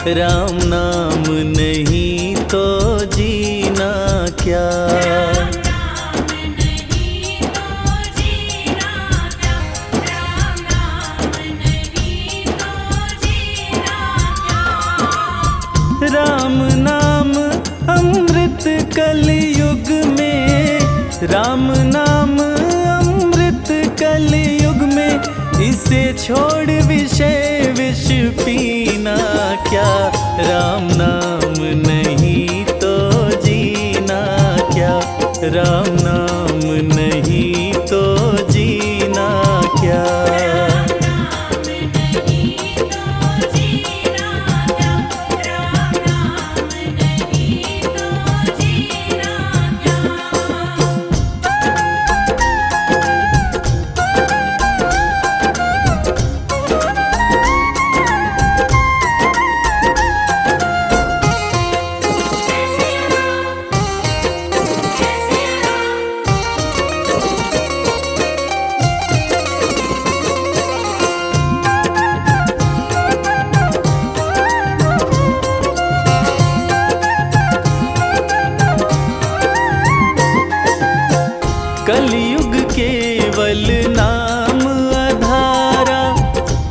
राम नाम नहीं तो जीना क्या। राम नाम अमृत कलयुग में, राम नाम अमृत कलयुग में, इसे छोड़ विषय विष पीना क्या। राम नाम नहीं तो जीना क्या, राम नाम नहीं तो जीना क्या। कलयुग केवल नाम आधारा,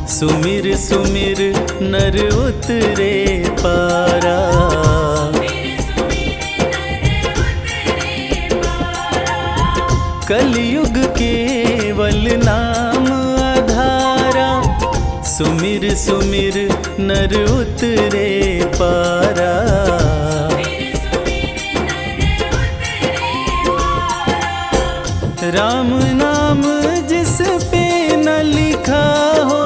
सुमिर सुमिर नर उतरे पारा। कलयुग केवल नाम आधारा, सुमिर सुमिर नर उतरे पारा। राम नाम जिस पे न लिखा हो,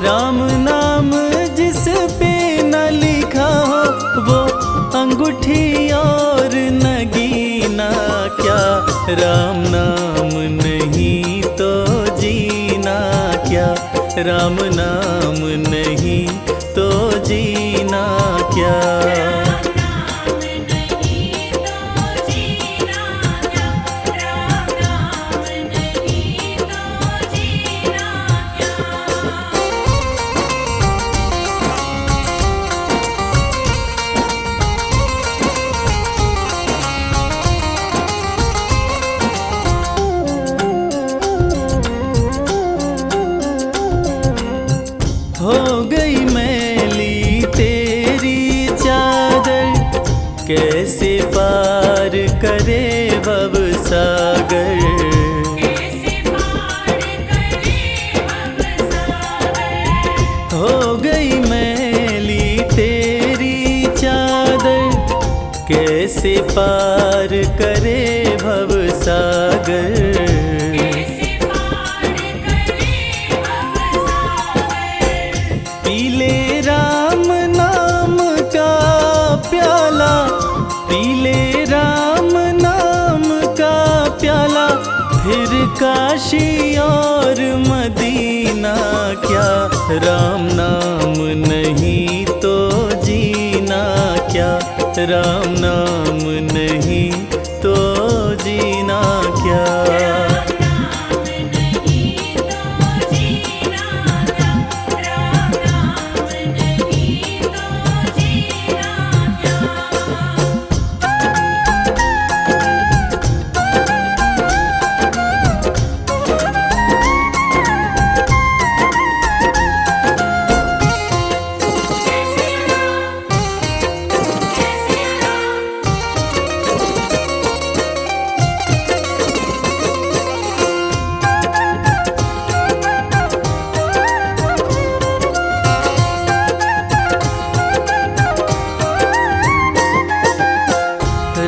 राम नाम जिस पे न लिखा हो, वो अंगूठी और नगीना क्या। राम नाम नहीं तो जीना क्या, राम नाम नहीं तो जीना क्या। हो गई मैली तेरी चादर, कैसे पार करे भव सागर। हो गई मैली तेरी चादर, कैसे पार करे भव सागर। पीले राम नाम का प्याला, पीले राम नाम का प्याला, फिर काशी और मदीना क्या। राम नाम नहीं तो जीना क्या, राम नाम नहीं तो जीना क्या।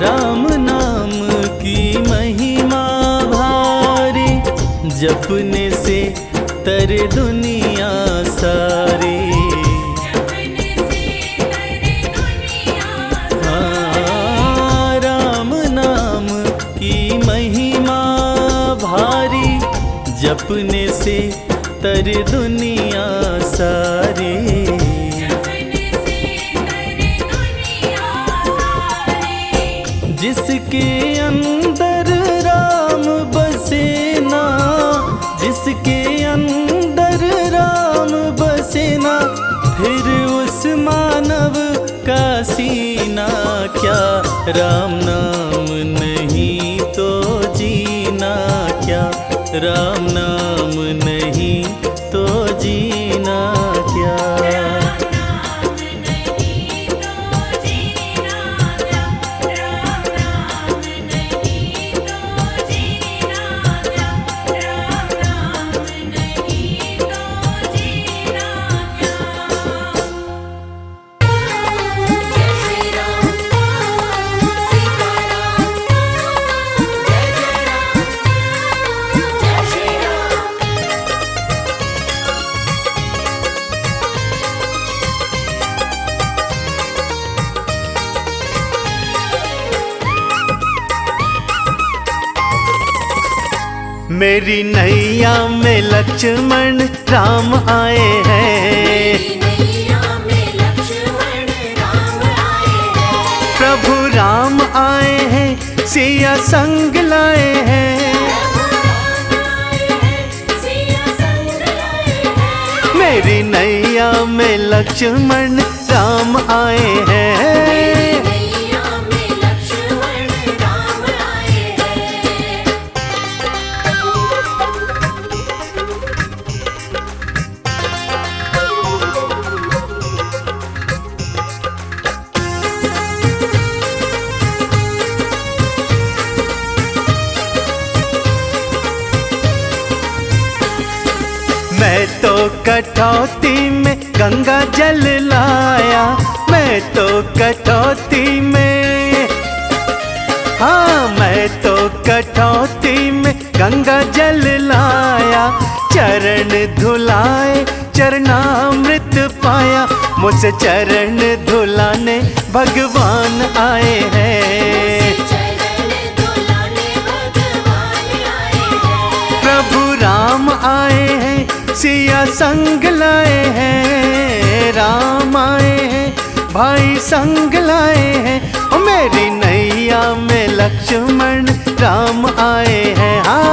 राम नाम की महिमा भारी, जपने से तर दुनिया सारी। हाँ, राम नाम की महिमा भारी, जपने से तर दुनिया सारी। जिसके अंदर राम बसे ना, जिसके अंदर राम बसे ना, फिर उस मानव राम नाम नहीं तो जीना क्या, राम नाम नहीं तो जीना क्या। मेरी नैया में लक्ष्मण राम आए हैं, प्रभु राम आए हैं, सिया संग लाए हैं। मेरी नैया में लक्ष्मण राम आए हैं, मैं तो कटौती में गंगा जल लाया, मैं तो कटौती में, हाँ मैं तो कटौती में गंगा जल लाया। चरण धुलाए चरणामृत पाया, मुझसे चरण धुलाने भगवान आए हैं। प्रभु राम आए हैं, सिया संग लाए हैं, राम आए हैं, भाई संग लाए हैं। ओ मेरी नैया में लक्ष्मण राम आए हैं, हाँ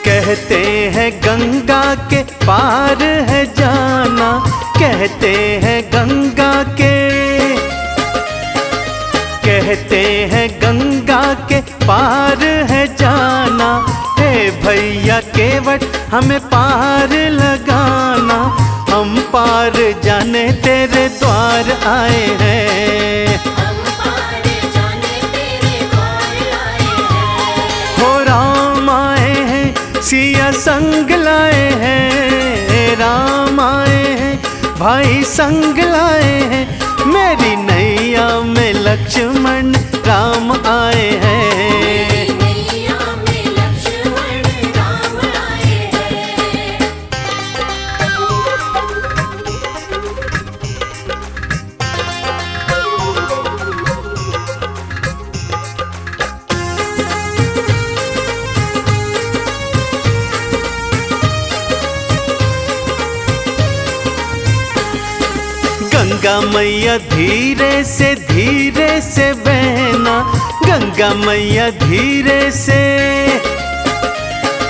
कहते हैं गंगा के पार है जाना, कहते हैं गंगा के, कहते हैं गंगा के पार है जाना। हे भैया केवट हमें पार लगाना, हम पार जाने तेरे द्वार आए हैं। हो राम आए हैं, सिया संग लाए हैं, राम आए हैं, भाई संग लाए हैं। मेरी नैया में लक्ष्मण राम आए हैं। गंगा मैया धीरे से बहना, गंगा मैया धीरे से,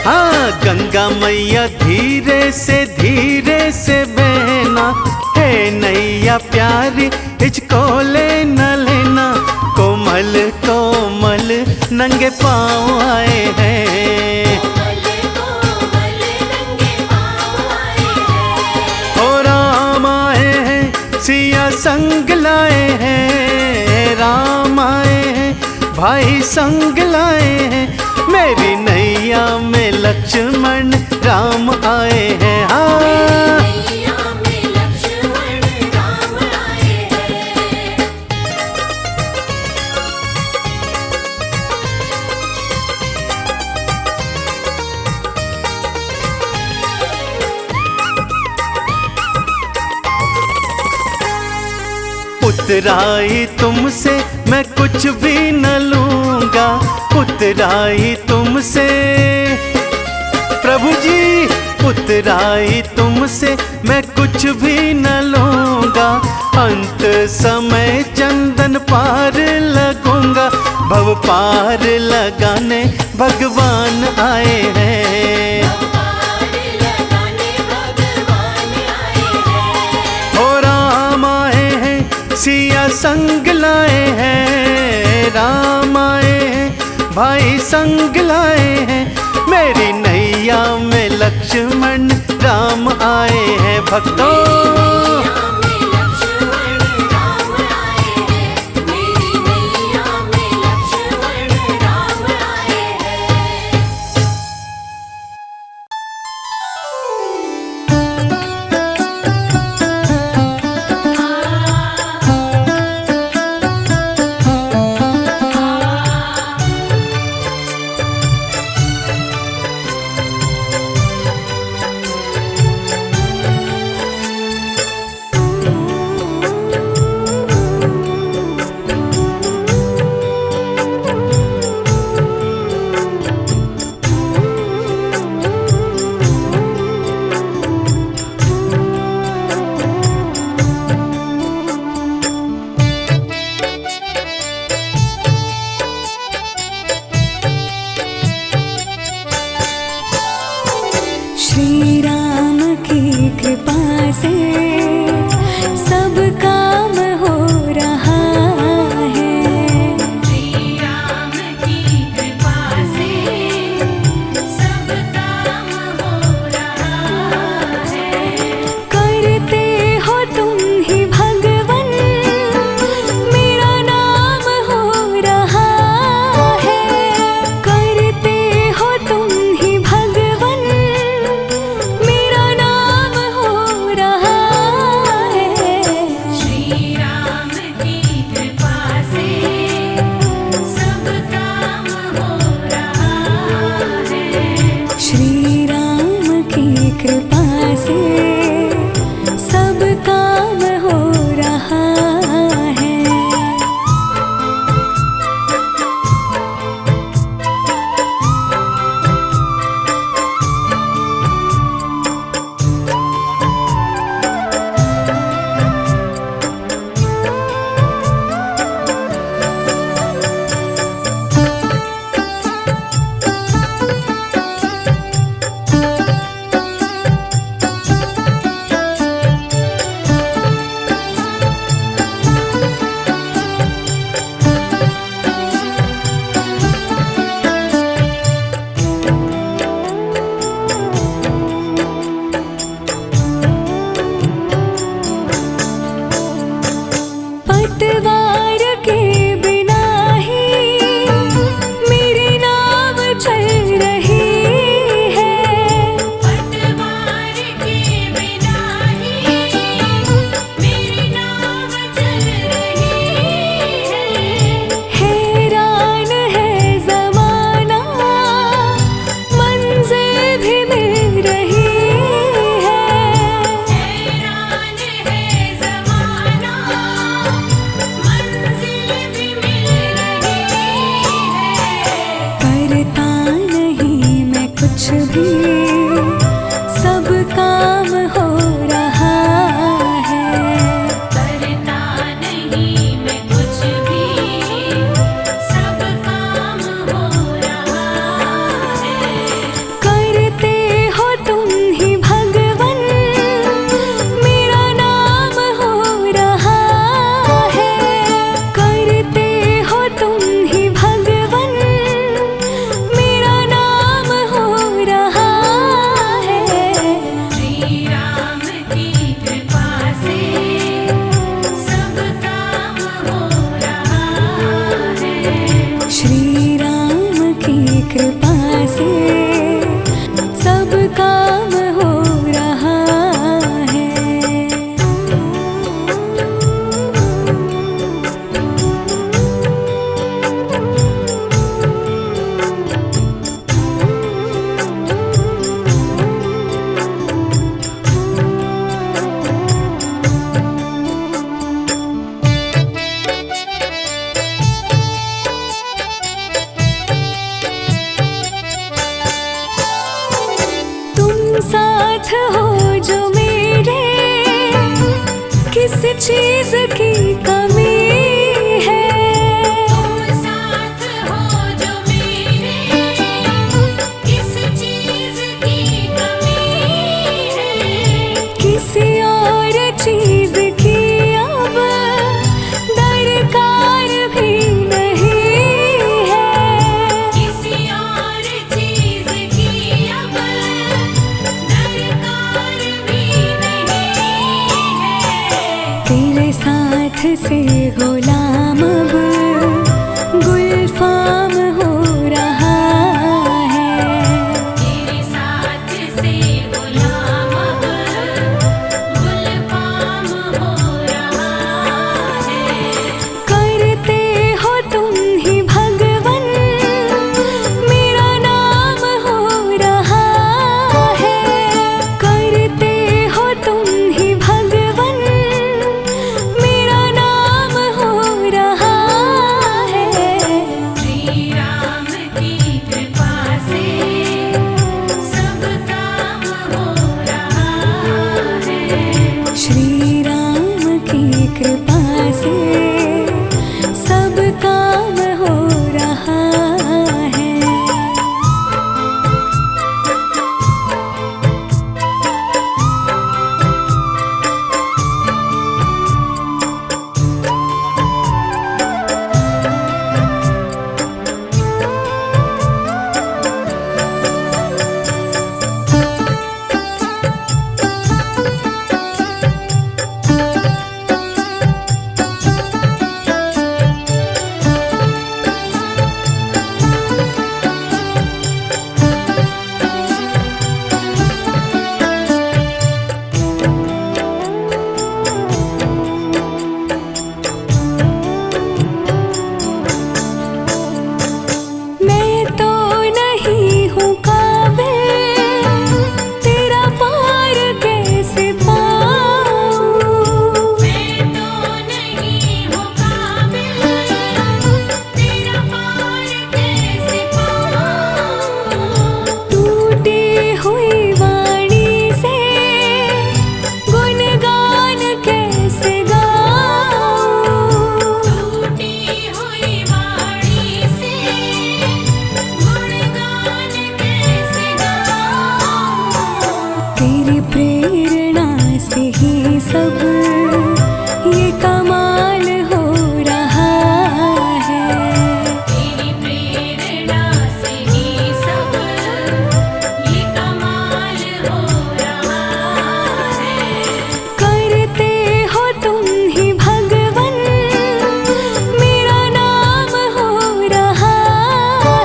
हाँ गंगा मैया धीरे से बहना। हे नैया प्यारी हिचको ले न लेना, कोमल कोमल नंगे पाँव आए हैं। हो राम आए हैं, सिया संग लाए हैं, राम आए हैं, भाई संग लाए हैं। मेरी नैया में लक्ष्मण राम आए हैं, हाँ उतराई तुमसे मैं कुछ भी न लूंगा, उतराई तुमसे प्रभु जी, उतराई तुमसे मैं कुछ भी न लूंगा। अंत समय चंदन पार लगूंगा, भव पार लगाने भगवान आए हैं। हो राम आए हैं सिया संग लाए हैं, राम आए हैं भाई संग लाए हैं। मेरी नैया में लक्ष्मण राम आए हैं भक्तों। किसी और चीज की अब दरकार भी नहीं है, किसी और चीज की अब दरकार भी नहीं है। तेरे साथ से गुलाम अब गुलफाम हो रहा है, तेरे साथ से गुलाम अब गुलफाम हो रहा है। करते हो तुम ही भगवन, मेरा नाम हो रहा है, करते हो तुम ही भगवन, मेरा नाम हो रहा है। श्री राम की कृपा से सब काम हो रहा है, श्री राम की कृपा से सब काम हो रहा है। मैं तो नहीं हूँ काबिल, तेरा पार कैसे पाऊँ, मैं तो नहीं हूँ काबिल, तेरा पार कैसे पाऊँ। टूटी हुई वाणी से गुणगान कैसे गाऊँ, टूटी हुई वाणी से गुणगान कैसे गाऊँ। तेरी प्रेरणा से ही सब ये कमाल हो रहा है, तेरी प्रेरणा से ही सब ये कमाल हो रहा है। करते हो तुम ही भगवन, मेरा नाम हो रहा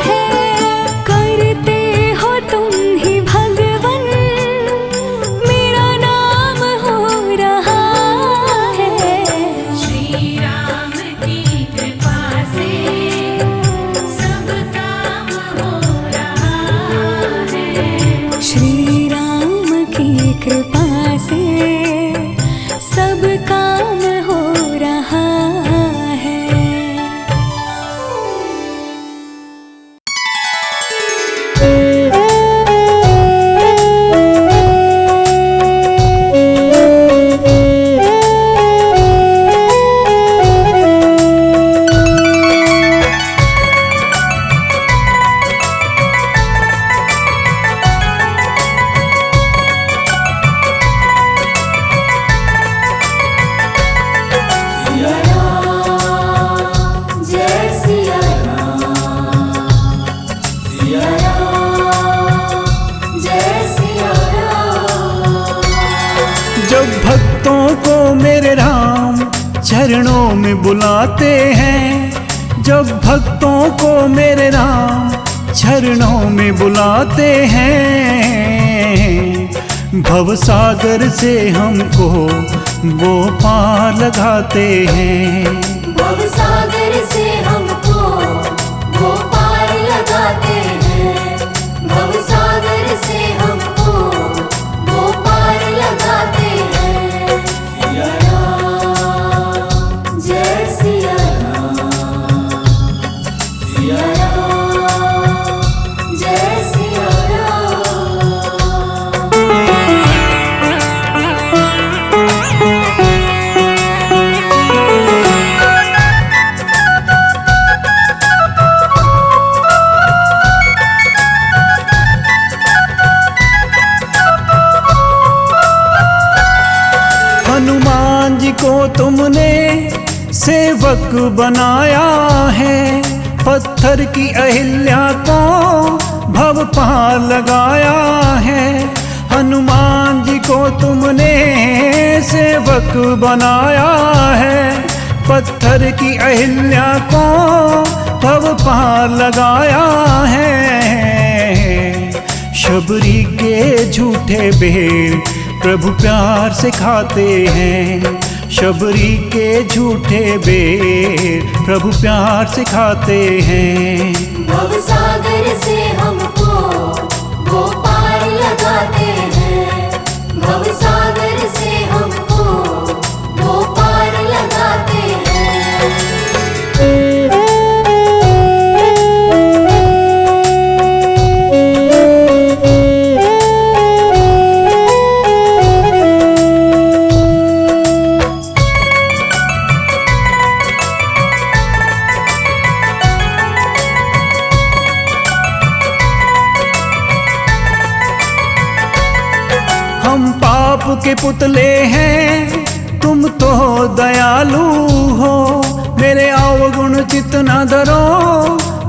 है, करते हो तुम ही भगवन, मेरा नाम हो रहा है। श्री राम की कृपा से सब काम हो रहा है, श्री राम की कृपा से सब काम हो रहा है। जब भक्तों को मेरे राम चरणों में बुलाते हैं, जब भक्तों को मेरे राम चरणों में बुलाते हैं, भवसागर से हमको वो पार लगाते हैं, भवसागर से हमको वो पार लगाते हैं, भवसागर से हमको वो पार लगाते हैं। सिया राम जय सिया राम, सिया राम जय सिया राम। को तुमने सेवक बनाया है, पत्थर की अहिल्या को भव पार लगाया है। हनुमान जी को तुमने सेवक बनाया है, पत्थर की अहिल्या को भव पार लगाया है। शबरी के झूठे बेर प्रभु प्यार से खाते हैं, शबरी के झूठे बेर प्रभु प्यार से खाते हैं। भव सागर से हमको वो पार लगाते हैं, भव सागर से हमको वो पार लगाते हैं। हम पाप के पुतले हैं, तुम तो दयालु हो, मेरे अवगुण चित्त न धरो,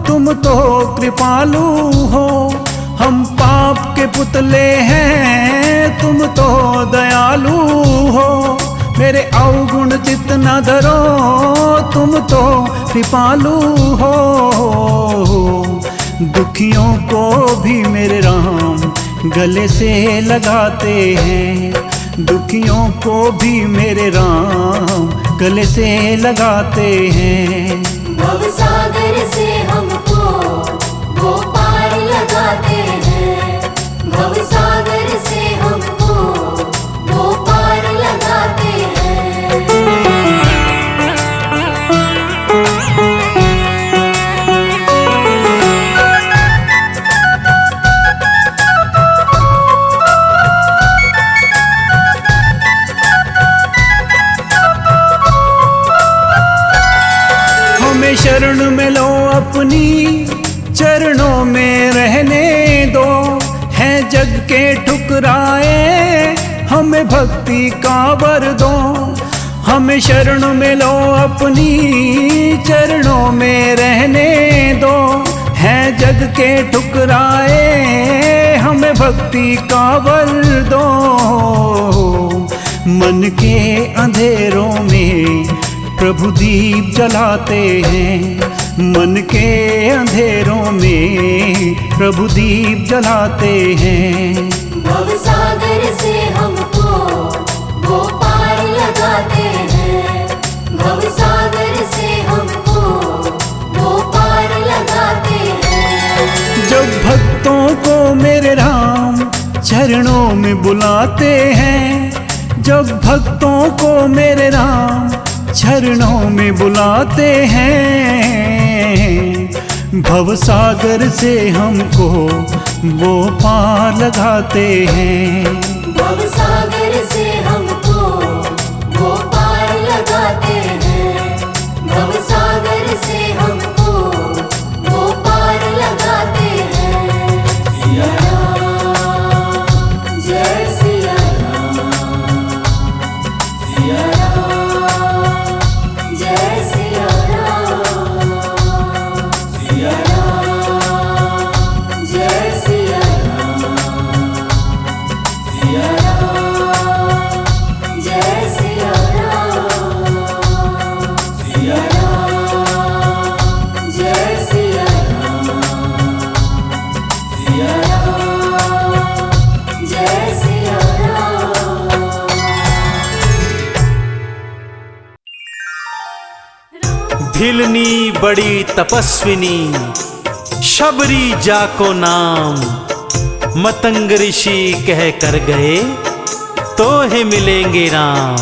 तुम तो कृपालु हो। हम पाप के पुतले हैं, तुम तो दयालु हो, मेरे अवगुण चित्त न धरो, तुम तो कृपालु हो। दुखियों को भी मेरे राम गले से लगाते हैं, दुखियों को भी मेरे राम गले से लगाते हैं। भव सागर से हमको वो पार लगाते हैं, भव सागर से हमको वो पार लगाते हैं। हमें शरण में लो अपनी, चरणों में रहने दो, है जग के ठुकराए हमें भक्ति का वर दो। हमें शरण में लो अपनी, चरणों में रहने दो, है जग के ठुकराए हमें भक्ति का वर दो। मन के अंधेरों में प्रभु दीप जलाते हैं, मन के अंधेरों में प्रभु दीप जलाते हैं। भव सागर से हमको वो पार लगाते हैं, भव सागर से हमको वो पार लगाते हैं। जब भक्तों को मेरे राम चरणों में बुलाते हैं, जब भक्तों को मेरे राम चरणों में बुलाते हैं। भव सागर से हमको वो पार लगाते हैं, भव सागर से हमको वो पार लगाते हैं, भव सागर से हमको वो पार लगाते हैं। सिया राम, जय सिया राम, सिया राम, जय सिया राम, सिया राम, जय सिया राम, सिया राम, जय सिया राम, सिया राम, जय सिया राम, सिया राम, जय सिया राम। भिलनी बड़ी तपस्विनी, शबरी जाको नाम, मतंग ऋषि कह कर गए, तो है मिलेंगे राम,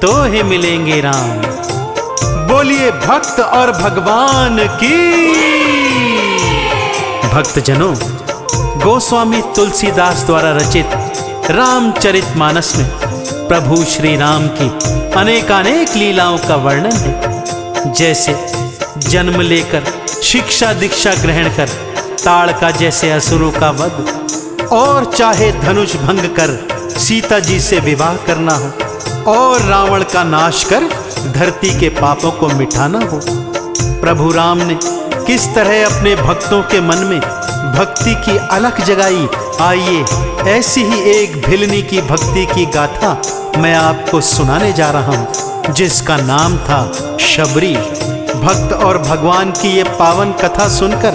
तो है मिलेंगे राम। बोलिए भक्त और भगवान की। भक्तजनों, गोस्वामी तुलसीदास द्वारा रचित रामचरितमानस में प्रभु श्री राम की अनेकानेक लीलाओं का वर्णन है। जैसे जन्म लेकर शिक्षा दीक्षा ग्रहण कर ताड़का जैसे असुरों का वध, और चाहे धनुष भंग कर सीता जी से विवाह करना हो, और रावण का नाश कर धरती के पापों को मिटाना हो। प्रभु राम ने किस तरह अपने भक्तों के मन में भक्ति की अलख जगाई, आइए ऐसी ही एक भिलनी की भक्ति की गाथा मैं आपको सुनाने जा रहा हूँ, जिसका नाम था शबरी। भक्त और भगवान की ये पावन कथा सुनकर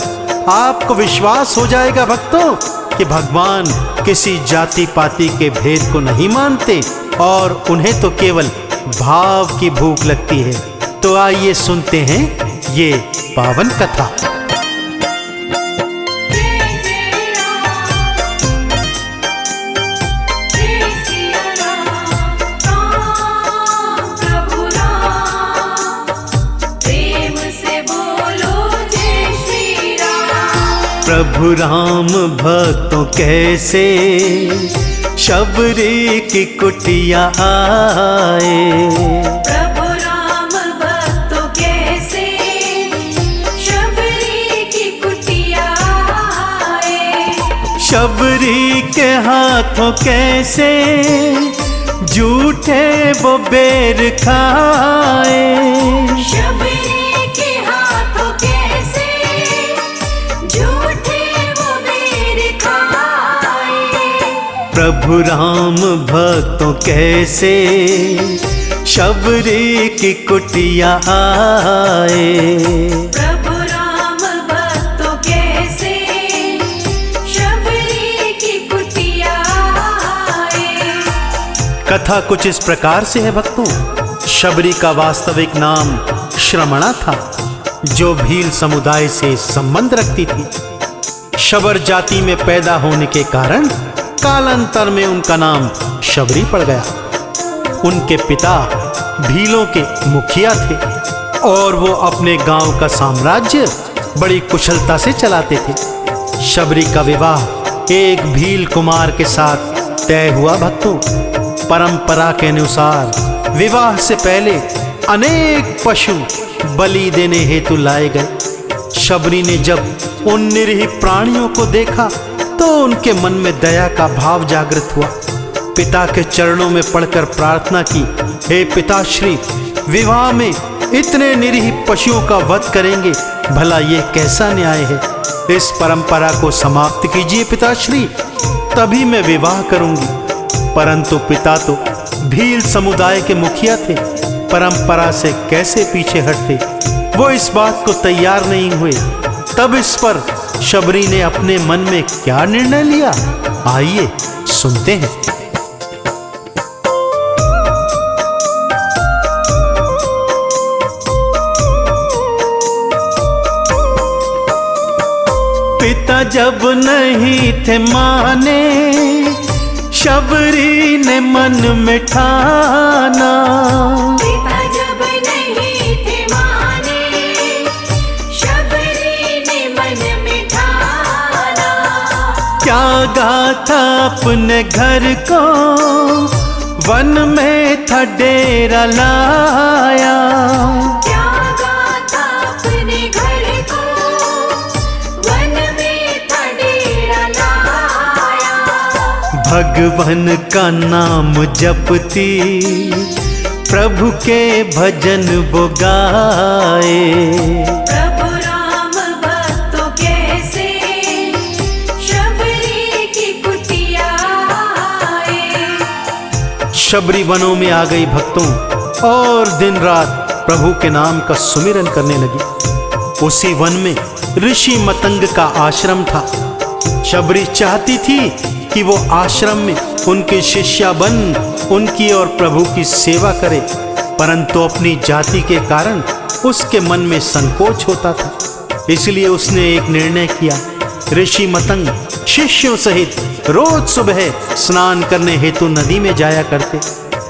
आपको विश्वास हो जाएगा भक्तों कि भगवान किसी जाति पाति के भेद को नहीं मानते और उन्हें तो केवल भाव की भूख लगती है। तो आइए सुनते हैं ये पावन कथा। प्रभु राम भक्तों कैसे शबरी की कुटिया आए। प्रभु राम भक्तों कैसे शबरी की कुटिया आए। शबरी के हाथों कैसे झूठे वो बेर खाए। शबरी के हाथों कैसे झूठे वो बेर खाए। प्रभु राम भक्तों कैसे शबरी की कुटिया आए। प्रभु राम भक्तों कैसे शबरी की कुटिया आए। कथा कुछ इस प्रकार से है भक्तों। शबरी का वास्तविक नाम श्रमणा था, जो भील समुदाय से संबंध रखती थी। शबर जाति में पैदा होने के कारण कालांतर में उनका नाम शबरी पड़ गया। उनके पिता भीलों के मुखिया थे और वो अपने गांव का साम्राज्य बड़ी कुशलता से चलाते थे। शबरी का विवाह एक भील कुमार के साथ तय हुआ भक्तों। परंपरा के अनुसार विवाह से पहले अनेक पशु बलि देने हेतु लाए गए। शबरी ने जब उन निरीह प्राणियों को देखा तो उनके मन में दया का भाव जागृत हुआ। पिता के चरणों में पड़कर प्रार्थना की, हे पिताश्री, विवाह में इतने निरीह पशुओं का वध करेंगे, भला ये कैसा न्याय है। इस परंपरा को समाप्त कीजिए पिताश्री, तभी मैं विवाह करूंगी। परंतु पिता तो भील समुदाय के मुखिया थे, परंपरा से कैसे पीछे हटते। वो इस बात को तैयार नहीं हुए। तब इस पर शबरी ने अपने मन में क्या निर्णय लिया, आइए सुनते हैं। पिता जब नहीं थे माने, शबरी ने मन में ठाना। पिता जब नहीं थे माने, शबरी ने मन में ठाना। त्यागा था अपने घर को, वन में था डेरा लाया। त्यागा था अपने घर को, वन में था डेरा लाया। भगवान का नाम जपती, प्रभु के भजन वो गाए। प्रभु राम भक्तों कैसे शबरी की कुटिया आए। शबरी वनों में आ गई भक्तों और दिन रात प्रभु के नाम का सुमिरन करने लगी। उसी वन में ऋषि मतंग का आश्रम था। शबरी चाहती थी कि वो आश्रम में उनकी शिष्या बन उनकी और प्रभु की सेवा करे, परंतु अपनी जाति के कारण उसके मन में संकोच होता था। इसलिए उसने एक निर्णय किया। ऋषि मतंग शिष्यों सहित रोज सुबह स्नान करने हेतु नदी में जाया करते।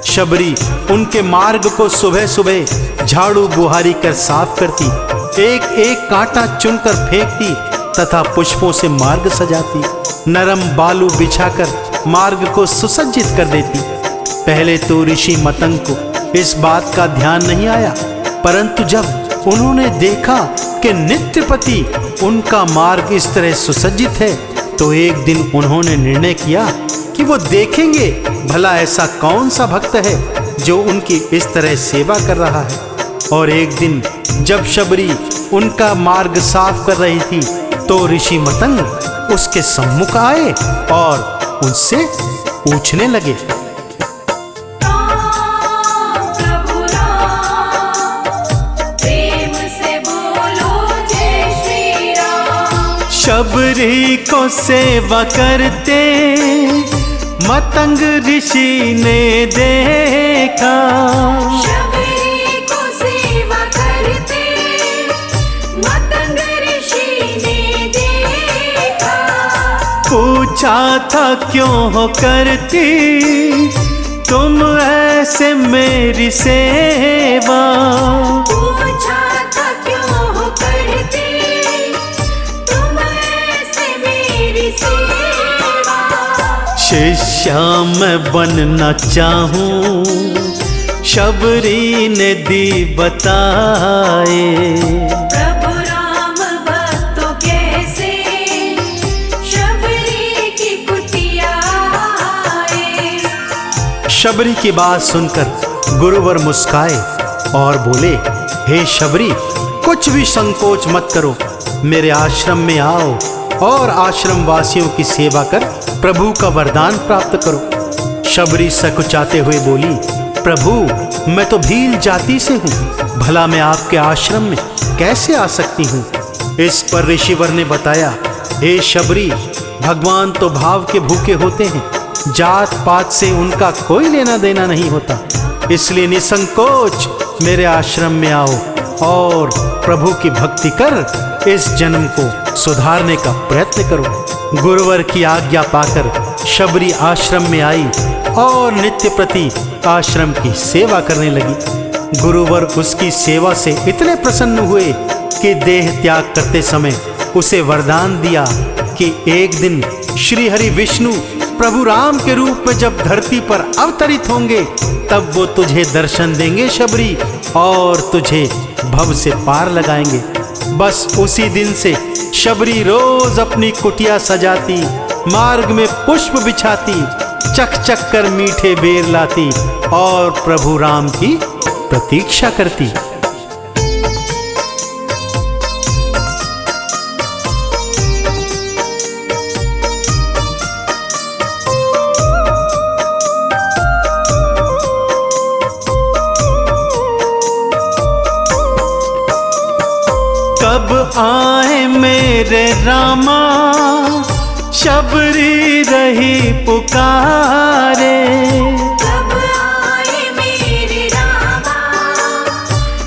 शबरी उनके मार्ग को सुबह सुबह झाड़ू बुहारी कर साफ करती, एक एक कांटा चुनकर फेंकती तथा पुष्पों से मार्ग सजाती, नरम बालू बिछाकर मार्ग को सुसज्जित कर देती। पहले तो ऋषि मतंग को इस बात का ध्यान नहीं आया, परंतु जब उन्होंने देखा कि नित्यपति उनका मार्ग इस तरह सुसज्जित है, तो एक दिन उन्होंने निर्णय किया कि वो देखेंगे भला ऐसा कौन सा भक्त है जो उनकी इस तरह सेवा कर रहा है। और एक दिन जब शबरी उनका मार्ग साफ कर रही थी तो ऋषि मतंग उसके सम्मुख आए और उनसे पूछने लगे, प्रभु राम, प्रेम से बोलो जय श्री राम। शबरी को सेवा करते मतंग ऋषि ने देखा, शबरी को सेवा करते मतंग ऋषि ने देखा। पूछा था क्यों हो करती तुम ऐसे मेरी सेवा। पूछा था क्यों हो करते तुम ऐसे मेरी सेवा। शिष्या मैं बनना चाहूं, शबरी ने दी बताए। प्रभु राम भक्तों कैसे शबरी की कुटिया आए। शबरी की बात सुनकर गुरुवर मुस्काए और बोले, हे शबरी, कुछ भी संकोच मत करो, मेरे आश्रम में आओ और आश्रम वासियों की सेवा कर प्रभु का वरदान प्राप्त करो। शबरी सकुचाते हुए बोली, प्रभु मैं तो भील जाति से हूँ, भला मैं आपके आश्रम में कैसे आ सकती हूँ। इस पर ऋषिवर ने बताया, हे शबरी, भगवान तो भाव के भूखे होते हैं, जात पात से उनका कोई लेना देना नहीं होता, इसलिए निसंकोच मेरे आश्रम में आओ और प्रभु की भक्ति कर इस जन्म को सुधारने का प्रयत्न करो। गुरुवर की आज्ञा पाकर शबरी आश्रम में आई और नित्य प्रति आश्रम की सेवा करने लगी। गुरुवर उसकी सेवा से इतने प्रसन्न हुए कि देह त्याग करते समय उसे वरदान दिया कि एक दिन श्री हरि विष्णु प्रभु राम के रूप में जब धरती पर अवतरित होंगे तब वो तुझे दर्शन देंगे शबरी, और तुझे भव से पार लगाएंगे। बस उसी दिन से शबरी रोज अपनी कुटिया सजाती, मार्ग में पुष्प बिछाती, चक चक कर मीठे बेर लाती और प्रभु राम की प्रतीक्षा करती। कब आए मेरे रामा, शबरी रही पुकारे। कब आए मेरे रामा,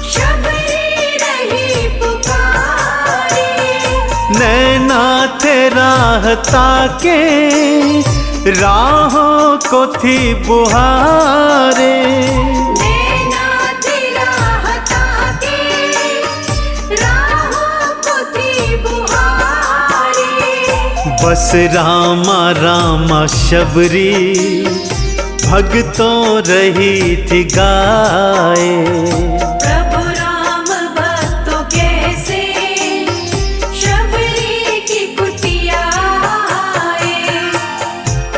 शबरी रही पुकारे। नैना थे राह ताके, राहों को थी बुहारे। नैना तेरा हटा के, राहों को थी बुहारे। बस रामा रामा शबरी भगतों रही थी गाए। प्रभु राम भक्तों कैसे शबरी की कुटिया आए।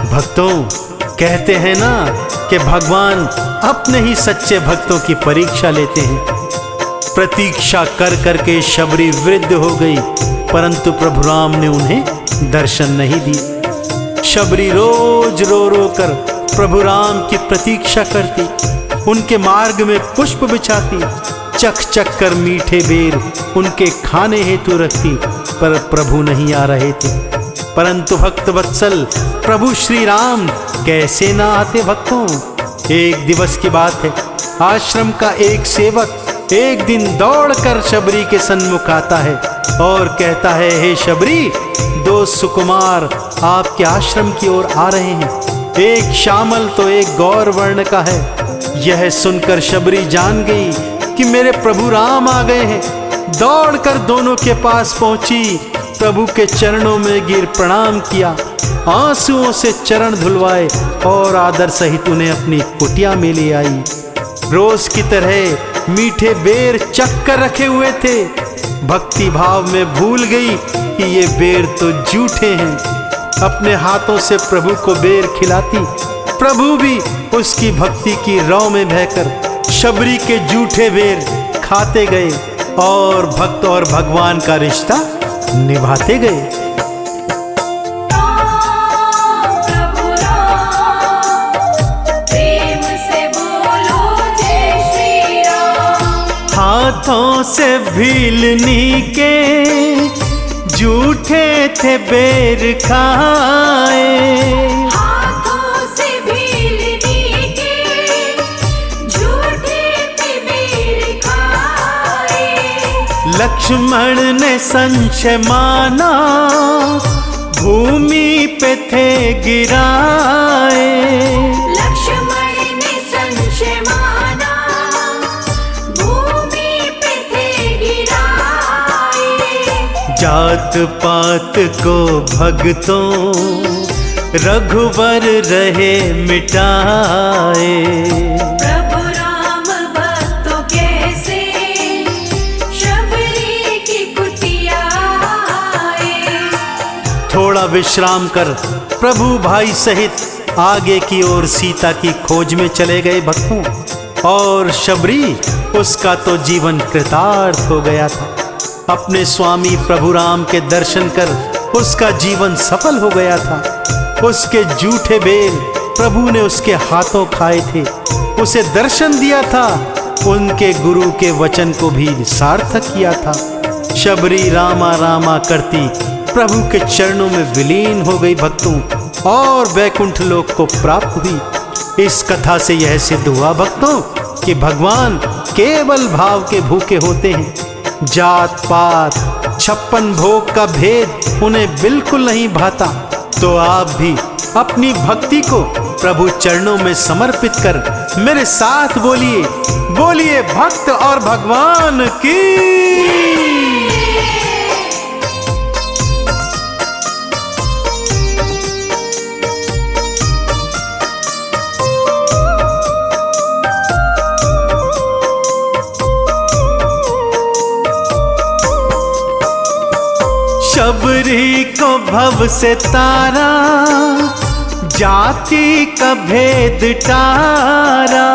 भक्तों, कहते हैं ना कि भगवान अपने ही सच्चे भक्तों की परीक्षा लेते हैं। प्रतीक्षा कर करके शबरी वृद्ध हो गई, परंतु प्रभु राम ने उन्हें दर्शन नहीं दी। शबरी रोज रो रो कर प्रभु राम की प्रतीक्षा करती, उनके मार्ग में पुष्प बिछाती, चक चक कर मीठे बेर उनके खाने हेतु रखती, पर प्रभु नहीं आ रहे थे। परंतु भक्त वत्सल प्रभु श्री राम कैसे ना आते भक्तों। एक दिवस की बात है, आश्रम का एक सेवक एक दिन दौड़कर शबरी के सन्मुख आता है और कहता है, हे शबरी, दो सुकुमार आपके आश्रम की ओर आ रहे हैं, एक श्यामल तो एक गौर वर्ण का है। यह सुनकर शबरी जान गई कि मेरे प्रभु राम आ गए हैं। दौड़कर दोनों के पास पहुंची, प्रभु के चरणों में गिर प्रणाम किया, आंसुओं से चरण धुलवाए और आदर सहित उन्हें अपनी कुटिया में ले आई। रोज की तरह मीठे बेर चख कर रखे हुए थे। भक्ति भाव में भूल गई कि ये बेर तो झूठे हैं। अपने हाथों से प्रभु को बेर खिलाती, प्रभु भी उसकी भक्ति की रौ में बहकर शबरी के जूठे बेर खाते गए और भक्त और भगवान का रिश्ता निभाते गए। प्रभु राम, प्रेम से बोलो जय श्री राम। हाथों से भीलनी के जूठे थे बेर खाए, हाथों से भीलनी के झूठे पे बेर खाए। लक्ष्मण ने संशय माना भूमि पे थे गिराए, लक्ष्मण ने संशय माना भूमि पे थे गिराए। जात पात को भक्तों रघुवर रहे मिटाए। प्रभु राम भक्तों कैसे शबरी की कुटिया आए। थोड़ा विश्राम कर प्रभु भाई सहित आगे की ओर सीता की खोज में चले गए भक्तों। और शबरी, उसका तो जीवन कृतार्थ हो गया था। अपने स्वामी प्रभु राम के दर्शन कर उसका जीवन सफल हो गया था। उसके जूठे बेल प्रभु ने उसके हाथों खाए थे, उसे दर्शन दिया था, उनके गुरु के वचन को भी सार्थक किया था। शबरी रामा रामा करती प्रभु के चरणों में विलीन हो गई भक्तों और वैकुंठ लोक को प्राप्त हुई। इस कथा से यह सिद्ध हुआ भक्तों कि भगवान केवल भाव के भूखे होते हैं। जात पात 56 भोग का भेद उन्हें बिल्कुल नहीं भाता। तो आप भी अपनी भक्ति को प्रभु चरणों में समर्पित कर मेरे साथ बोलिए, बोलिए भक्त और भगवान की। शबरी को भव से तारा, जाति का भेद टारा।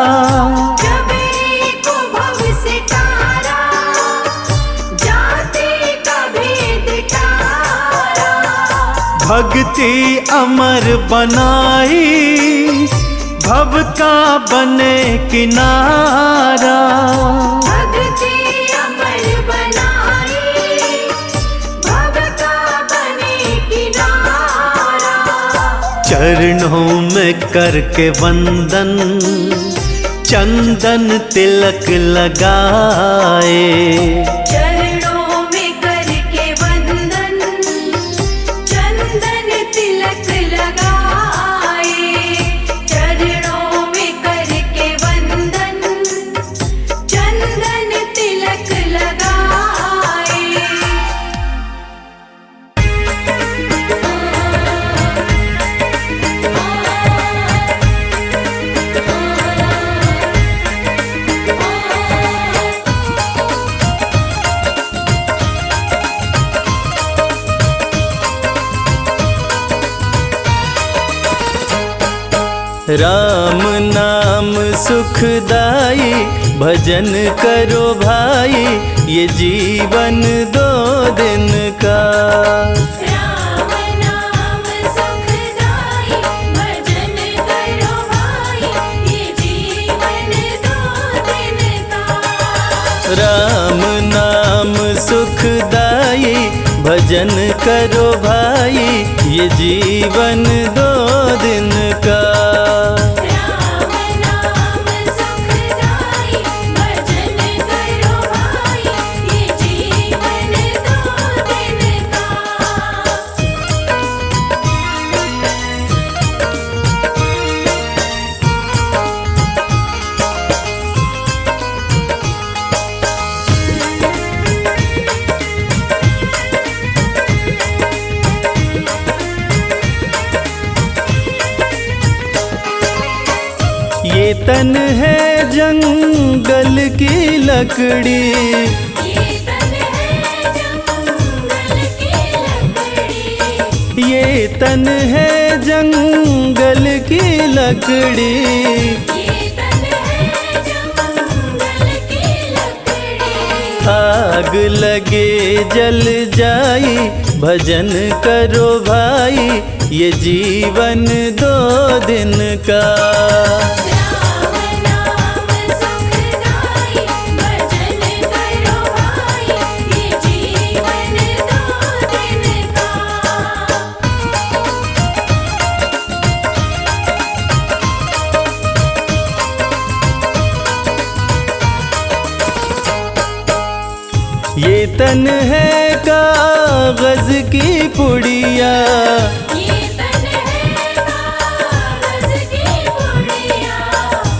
शबरी को भव से तारा, जाति का भेद टारा। भक्ति अमर बनाई, भव का बने किनारा। भक्ति अमर बनाई, भव का बने किनारा। चरणों में करके वंदन, चंदन तिलक लगाए। चरणों में करके वंदन, चंदन तिलक लगाए। चरणों में करके वंदन, चंदन तिलक लगाए। राम नाम सुखदाई, भजन करो भाई, ये जीवन 2 दिन का। राम नाम सुखदाई, भजन करो भाई, ये जीवन 2 दिन का। राम नाम सुखदाई, भजन करो भाई, ये जीवन 2 दिन का। राम नाम सुखदाई, भजन करो भाई, ये जीवन 2 दिन का। ये तन है जंगल की लकड़ी, ये तन है जंगल की लकड़ी। ये तन है जंगल की लकड़ी, ये तन है जंगल की लकड़ी। आग लगे जल जाई, भजन करो भाई, ये जीवन 2 दिन का। राम नाम सुखदाई, भजन करो भाई, ये जीवन 2 दिन का। ये तन है कागज की पुड़िया, ये तन है कागज की पुड़िया।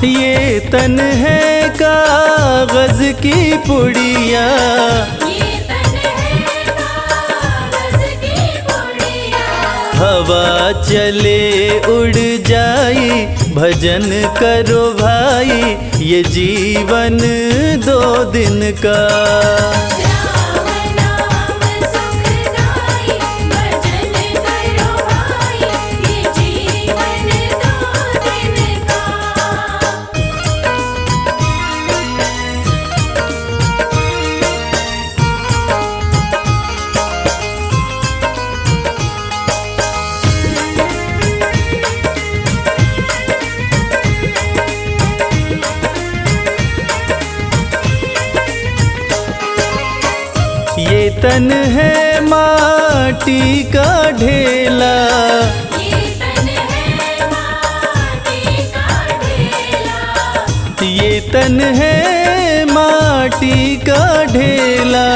ये तन है कागज की पुड़िया। ये तन है कागज की पुड़िया। हवा चले उड़ जाई, भजन करो भाई, ये जीवन 2 दिन का। राम नाम सुखदाई, भजन करो भाई, ये जीवन 2 दिन का। ये तन है माटी का ढेला, ये तन है माटी का ढेला। ये तन है माटी का ढेला।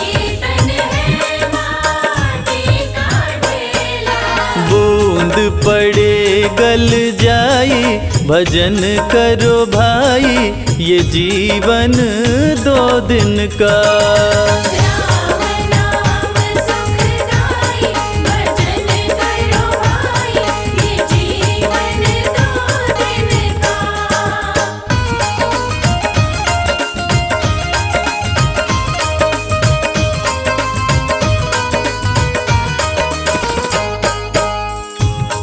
ये तन है माटी का ढेला। बूंद पड़े गल जाई, भजन करो भाई, ये जीवन 2 दिन का। राम नाम सुखदाई, भजन करो भाई, ये जीवन 2 दिन का।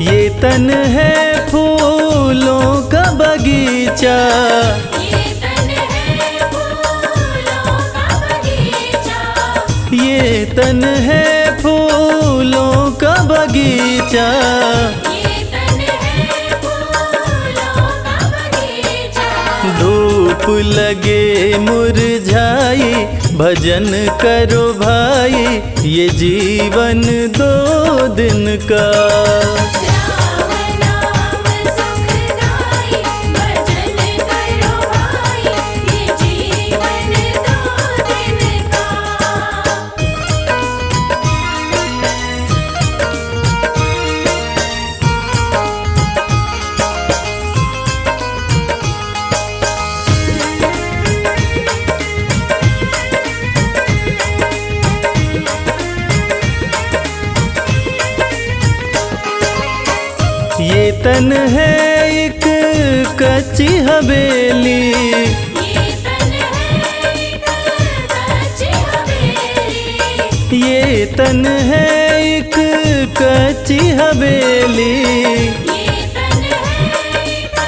ये तन है फूलों का बगीचा, ये तन है फूलों का बगीचा। ये तन है फूलों का बगीचा। ये तन है फूलों का बगीचा। धूप लगे मुरझाई, भजन करो भाई, ये जीवन 2 दिन का। राम नाम सुखदाई, भजन करो भाई, ये जीवन 2 दिन का। ये तन है एक कच्ची हवेली, ये तन है एक कच्ची हवेली। ये तन है एक कच्ची हवेली। ये तन है एक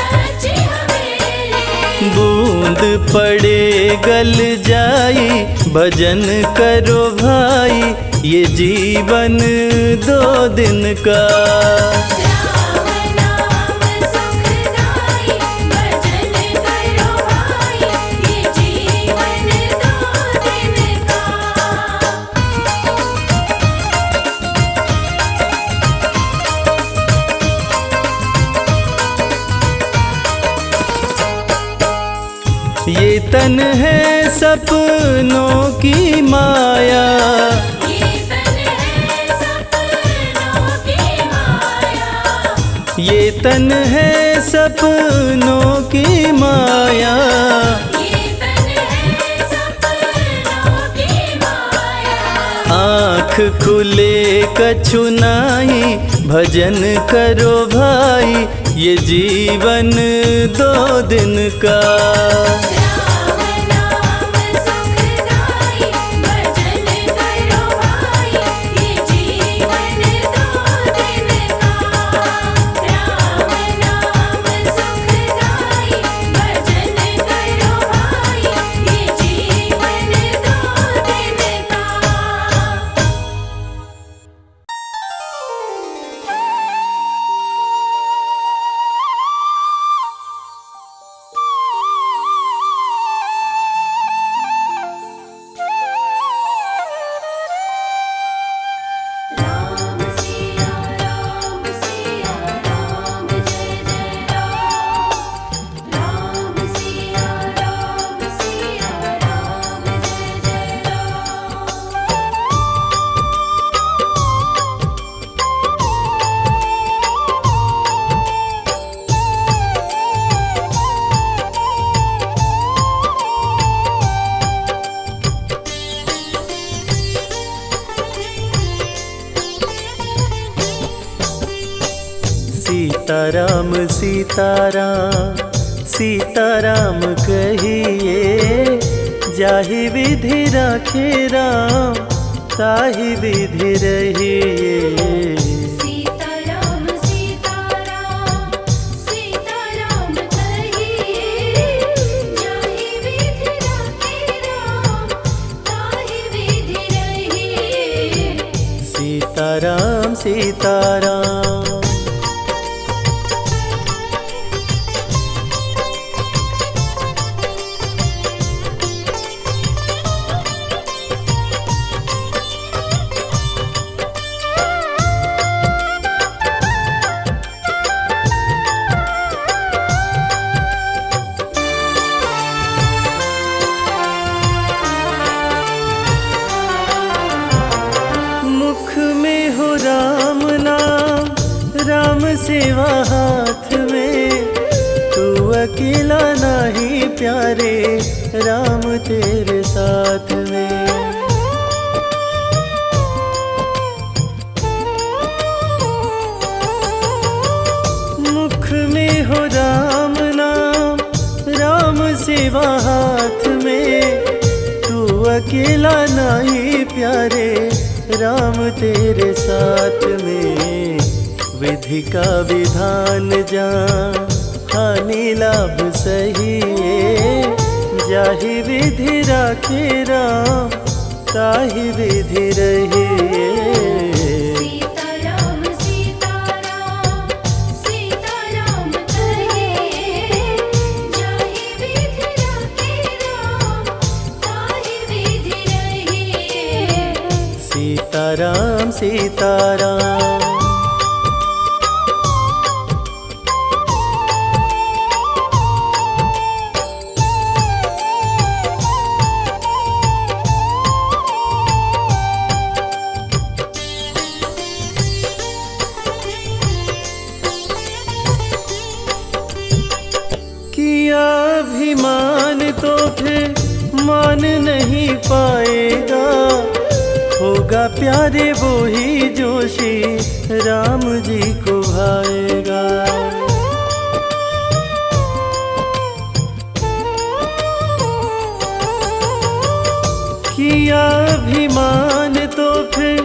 कच्ची हवेली। बूंद पड़े गल जाई, भजन करो भाई, ये जीवन 2 दिन का। राम नाम सुखदाई, भजन करो भाई, ये जीवन 2 दिन का। ये तन है सपनों की माया, ये तन है सपनों की माया। ये तन है सपनों की माया। ये तन है सपनों की माया। आँख खुले कछु नाही, भजन करो भाई, ये जीवन 2 दिन का। राम नाम सुखदाई, भजन करो भाई, ये जीवन सीताराम सीताराम सीताराम कहिए, जाहि विधि राखे राम ताहि विधि रहिए। सीताराम सीताराम सीताराम कहिए, जाहि विधि राखे राम ताहि विधि रहिए। सीताराम सीताराम। मुख में हो राम नाम, राम सेवा हाथ में, तू अकेला नहीं प्यारे, राम तेरे साथ में। मुख में हो राम नाम, राम सेवा हाथ में, तू अकेला नहीं प्यारे, राम तेरे साथ में। विधि का विधान जान, हानि लाभ सही है, जाहि विधि राखे राम ताहि विधि रहिए। सीताराम सीताराम सीताराम कहिए, जाहि विधि राखे राम ताहि विधि रहिए। सीताराम सीताराम। किया अभिमान तो फिर मान नहीं पाएगा, होगा प्यारे वो ही जोशी राम जी को भाएगा। किया अभिमान तो फिर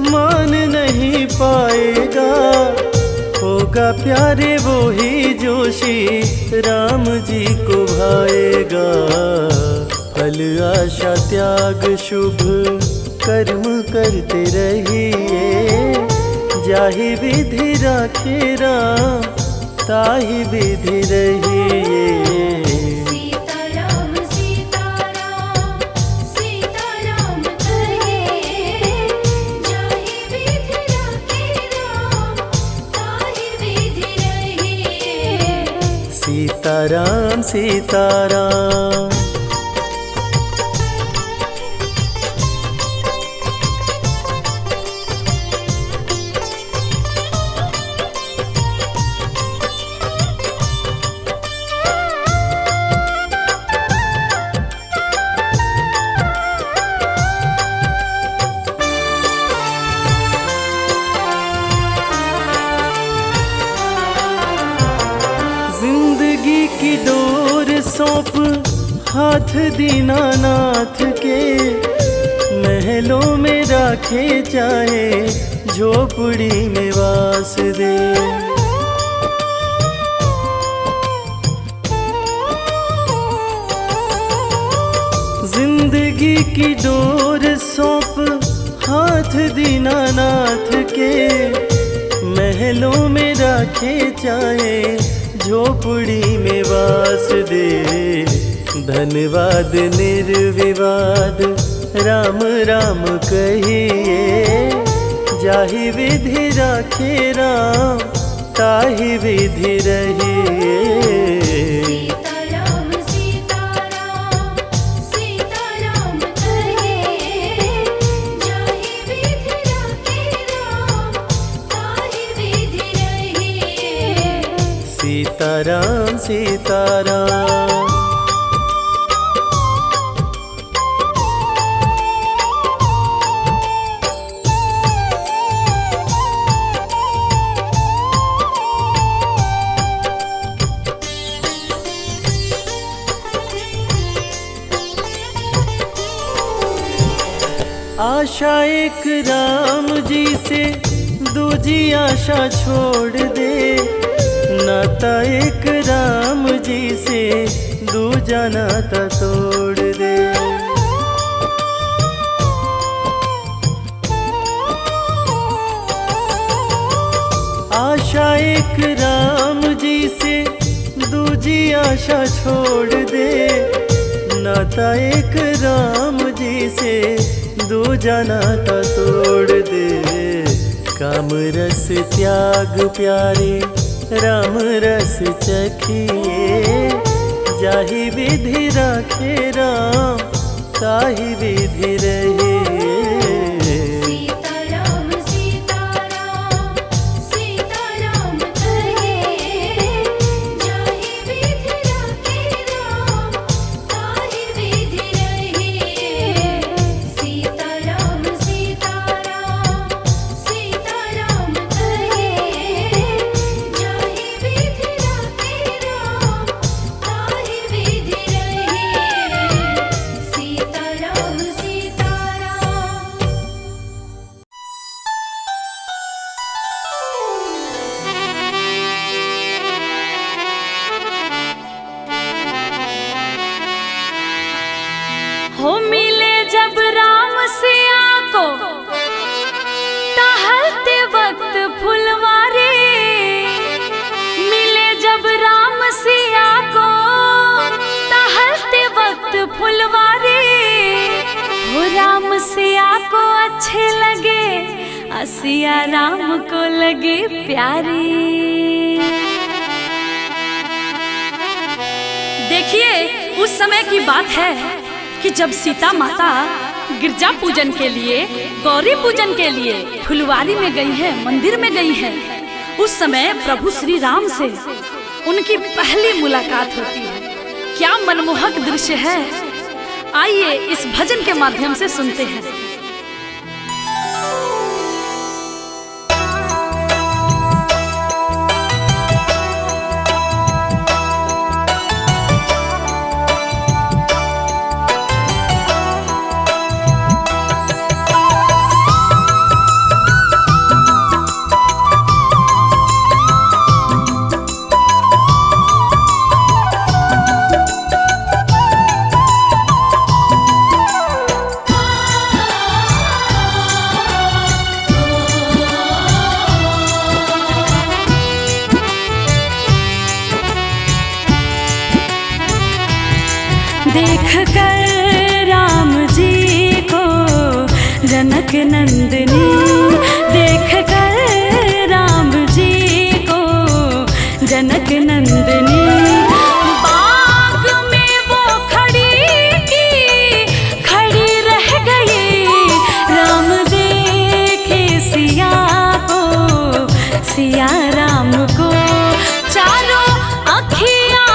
मान नहीं पाएगा, होगा प्यारे वो ही जोशी राम जी को भाएगा। फल आशा त्याग शुभ कर्म करते रहिए, जाहि विधि राखे राम ताहि विधि रहिए। सीताराम सीताराम सीताराम कहिए, जाहि विधि राखे राम ताहि विधि रहिए। सीताराम सीताराम। जिंदगी की डोर सौंप हाथ दीनानाथ के, महलों में राखे चाहे झोपड़ी में वास दे। जिंदगी की डोर सौंप हाथ दीनानाथ के, महलों में राखे चाहे झोपड़ी में वास दे। धन्यवाद निर्विवाद राम राम कहिए, जाहि विधि राखे राम ताहि विधि रहिए। सीताराम सीताराम सीताराम कहिए, जाहि विधि राखे राम ताहि विधि रहिए। सीताराम सीताराम। आशा एक राम जी से दूजी आशा छोड़ दे, नाता एक राम जी से दूजा नाता तोड़ दे। आशा एक राम जी से दूजी आशा छोड़ दे, नाता एक राम जी से दूजा नाता तोड़ दे। काम रस त्याग प्यारे राम रस चखिए, जाहि विधि राखे राम ताहि विधि रहे। हो मिले जब राम सिया को टहलते वक्त फुलवारी, मिले जब राम सिया को टहलते वक्त फुलवारी। हो राम सिया को अच्छे लगे, सिया राम को लगे प्यारी। देखिए उस समय की बात है कि जब सीता माता गिरजा पूजन के लिए, गौरी पूजन के लिए फुलवारी में गई है, मंदिर में गई है। उस समय प्रभु श्री राम से उनकी पहली मुलाकात होती है। क्या मनमोहक दृश्य है, आइए इस भजन के माध्यम से सुनते हैं। देख कर राम जी को जनक नंदनी, देख कर राम जी को जनक नंदनी। बाग में वो खड़ी रह गई, राम देखे सिया को, सिया राम को। चारों अखियां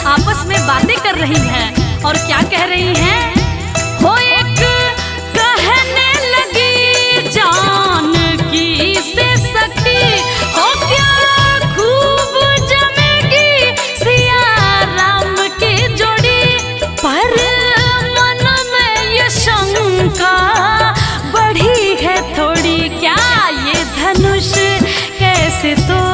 आपस में बातें कर रही हैं और क्या कह रही हैं? हो एक कहने लगी जानकी से सखी, हो क्या खूब जमेगी सिया राम की जोड़ी। पर मन में ये शंका बढ़ी है थोड़ी, क्या ये धनुष कैसे तो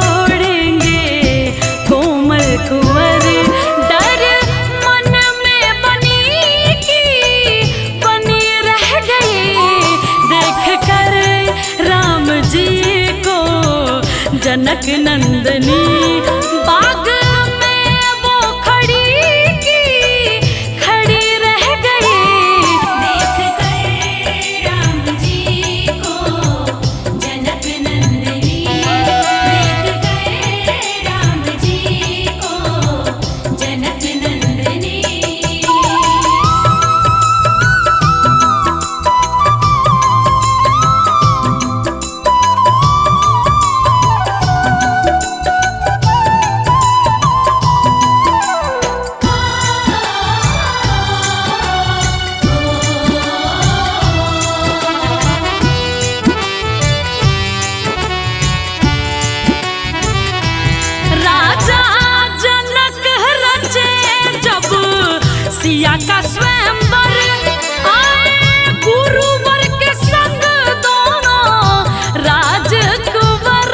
जनक नंदनी बाग में वो खड़ी की खड़ी रह गई। देख कर राम जी को जनक नंदनी, देख कर राम जी को जनक नंदनी। राजा जनक रचे जब सिया का स्वयंवर, आए गुरुवर के संग दोनों राजकुंवर।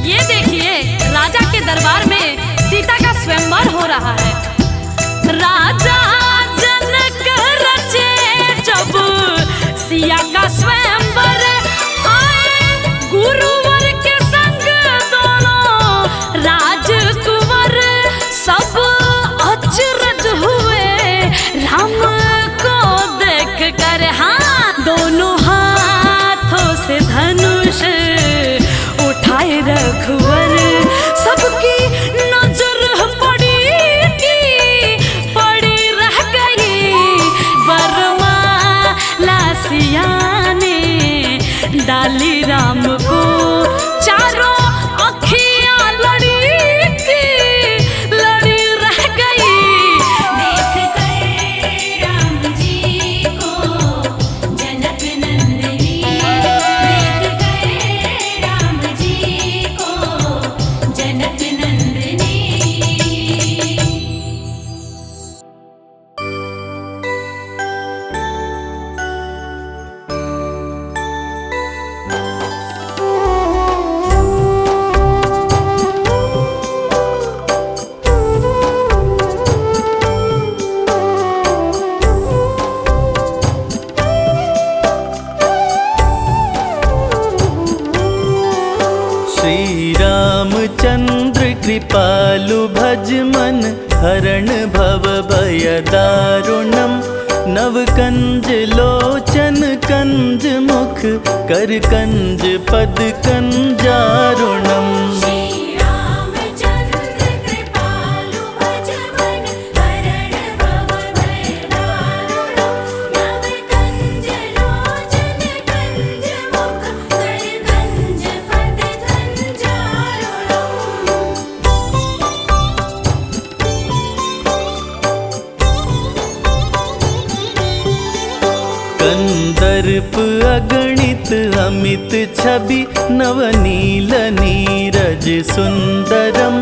ये देखिए राजा के दरबार में सीता का स्वयंवर हो रहा है। राजा जनक रचे जब सिया का स्वयंवर, आए गुरुवर के संग दोनों राजकुंवर। सब अचरज हुए राम को देख कर, हाँ दोनों हाथों से धनुष उठाए रघुवर। सबकी नजर पड़ी की पड़ी रह गई, वरमाला सिया ने डाली राम को। चारों अखियां लड़ी की लड़ी रह गई। देख कर राम जी को जनक नंदनी, देख कर राम जी को जनक नंदनी। श्री रामचंद्र कृपालु भज मन, हरण भव भय दारुणम। नव कंज लोचन कंज मुख, कर कंज पद कंजारुणम। श्री रामचंद्र कृपालु भज मन, हरण भव भय दारुणम। नव कंज लोचन कंज मुख, कर कंज पद कंजारुणम। कंदर्प अगणित अमित छवि, नवनील नीरज सुंदरम।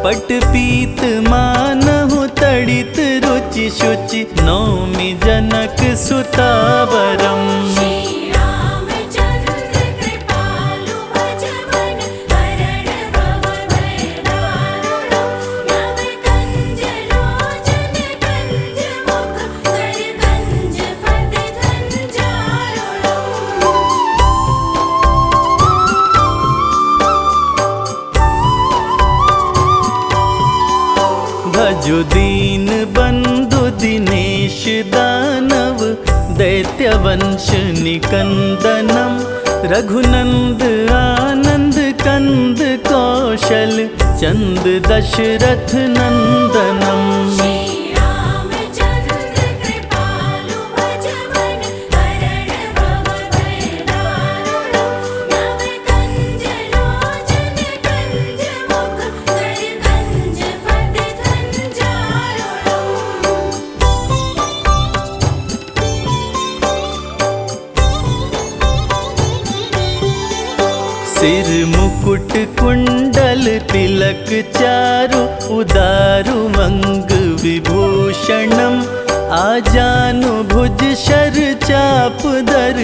पटपीत मानहु तड़ित रुचि शुचि, नौमि जनक सुतावरम। श्री रामचंद्र कृपालु भज मन, हरण भव भय दारुणम। नव कंज लोचन कंज मुख, कर कंज पद कंजारुणम। भजु दीन बंधु दिनेश दानव, दैत्य वंश निकंदनम। रघुनंद आनंद कंद कौशल, चंद दशरथ नंदनम। श्री रामचंद्र कृपालु भज मन, हरण भव भय दारुणम। नव कंज लोचन कंज मुख, कर कंज पद कंजारुणम। सिर मुकुट कुंडल तिलक चारु, उदारु अंग विभूषणम। आजानु भुज शर चाप दर,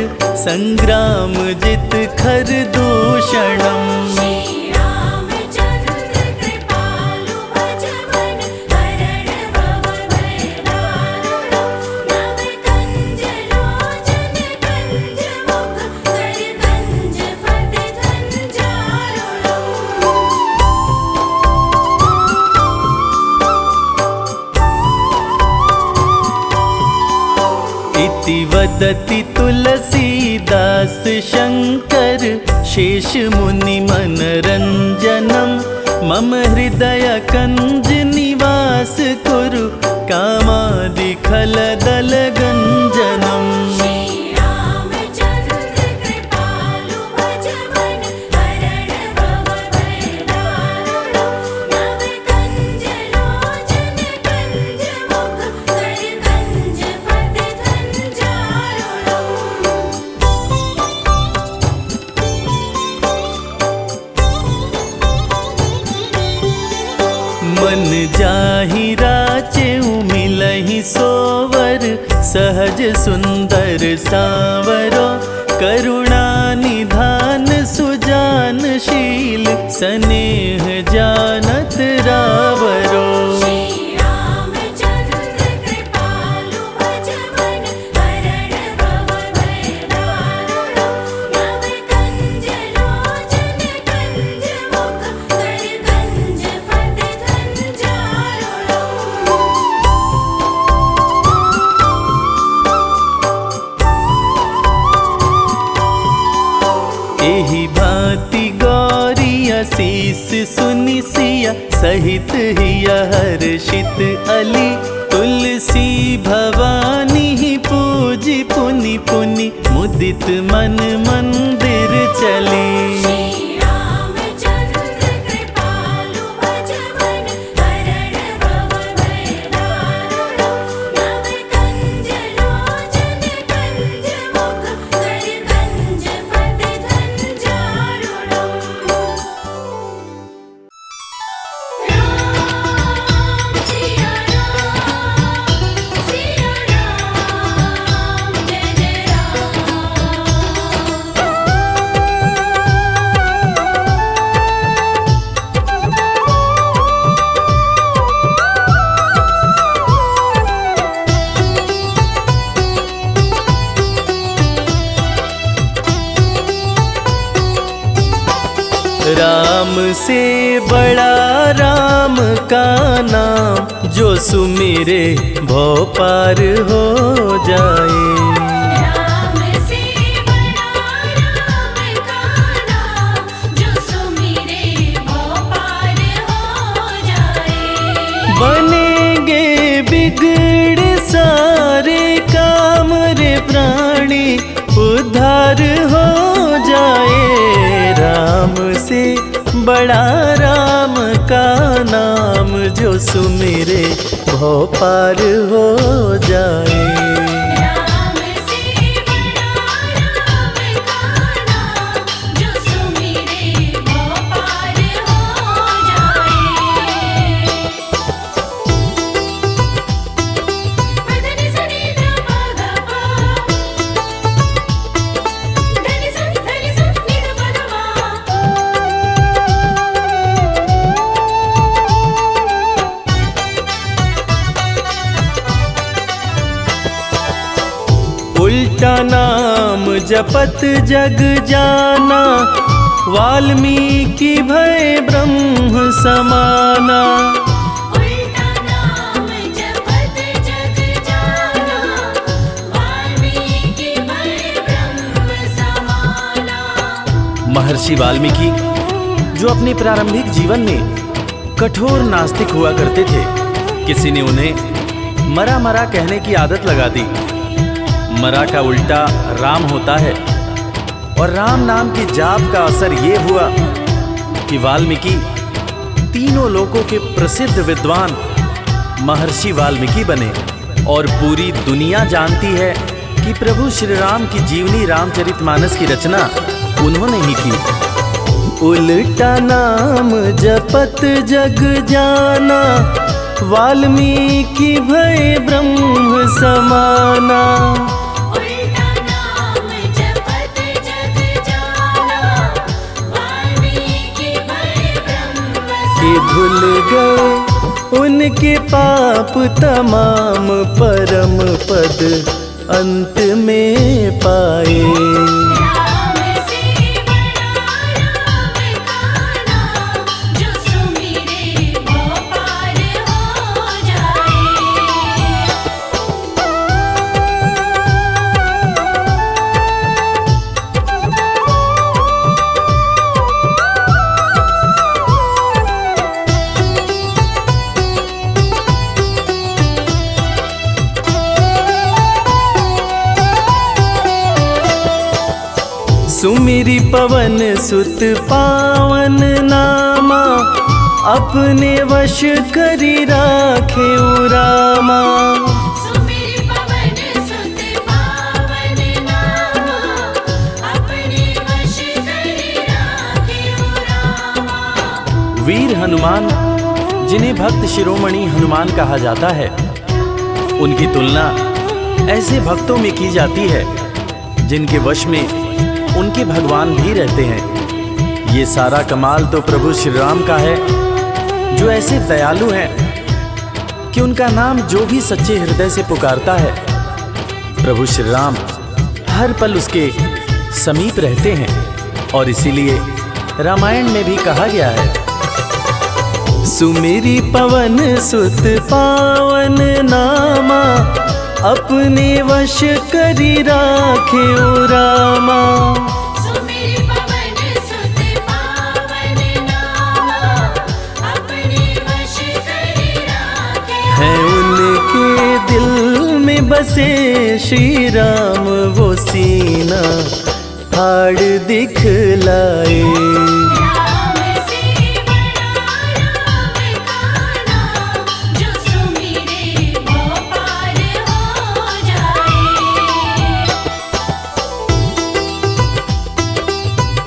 संग्राम जित खर दूषणम। श्री रामचंद्र कृपालु भज मन, हरण भव भय दारुणम। नव कंज लोचन कंज मुख, कर कंज पद कंजारुणम। वदति तुलसीदास शंकर शेष मुनि मनरंजनम मम हृदय कंज निवास कुरु कामादि खलदल गंजनम। श्री रामचंद्र कृपालु भजवन हरण भव भय दारुणो नव कंज लोचन कंज मुख कर कंज पद कंजारुणो। मन जाहि राचेउ मिलहि सोवर सहज सुंदर सांवरो करुणा निधान सुजानशील स्नेह जानत रावरो। श्री रामचंद्र कृपालु भजवन हरण भव भय दारुणो नव कंज लोचन कंज मुख कर कंज पद कंजारुणो। एहि भांति गौरी असीस सुनि सिया सहित हिय हर्षित अली तुलसी भवानी पूजी पुनि पुनि मुदित मन मंदिर चली। श्री रामचंद्र कृपालु भजवन हरण भव भय दारुणो नव कंज लोचन कंज मुख कर कंज पद कंजारुणो। राम सिया राम जय जय राम। राम से बड़ा राम का नाम जो सुमिरे भव पार हो जाए। राम से बड़ा राम का नाम जो सुमिरे भव पार हो जाए। बनेंगे बिगड़ सारे काम रे प्राणी उद्धार हो जाए। राम से बड़ा राम का नाम जो सुमिरे भव पार हो जाए। राम से बड़ा राम का नाम जो सुमिरे भव पार हो जाए। पदनि सनि ध प ग प धनि स नि ध प ग म। उल्टा नाम जपत जग जाना वाल्मीकि भय ब्रह्म समाना। उल्टा नाम जपत जग जाना वाल्मीकि भय ब्रह्म समाना। महर्षि वाल्मीकि जो अपने प्रारंभिक जीवन में कठोर नास्तिक हुआ करते थे, किसी ने उन्हें मरा मरा कहने की आदत लगा दी। मरा का उल्टा राम होता है और राम नाम की जाप का असर ये हुआ कि वाल्मीकि तीनों लोकों के प्रसिद्ध विद्वान महर्षि वाल्मीकि बने और पूरी दुनिया जानती है कि प्रभु श्री राम की जीवनी रामचरितमानस की रचना उन्होंने ही की। उल्टा नाम जपत जग जाना वाल्मीकि भय ब्रह्म समाना। उल्टा नाम जपत जग जाना वाल्मीकि भय ब्रह्म कि धुल गए उनके पाप तमाम परम पद अंत में पाए। राम से बड़ा राम का नाम जो सुमिरे भव पार हो जाए। सुमिरी पवन सुत पावन नामा, अपने वश करी राखे रामा। सुमिर पवन सुत पावन नामा, अपने वश करी राखे रामा। वीर हनुमान, जिन्हें भक्त शिरोमणि हनुमान कहा जाता है, उनकी तुलना ऐसे भक्तों में की जाती है जिनके वश में उनके भगवान भी रहते हैं। ये सारा कमाल तो प्रभु श्री राम का है, जो ऐसे दयालु हैं कि उनका नाम जो भी सच्चे हृदय से पुकारता है, प्रभु श्री राम हर पल उसके समीप रहते हैं। और इसीलिए रामायण में भी कहा गया है, सुमिरी पवन सुत पावन नामा, अपने वश करी राखे रामा। सुमिर पवन सुत पावन नामा, अपने वश करी राखे। है उनके दिल में बसे श्री राम, वो सीना हाड़ दिखलाए। राम से बड़ा राम का नाम, जो सुमिरे वो पार हो जाए।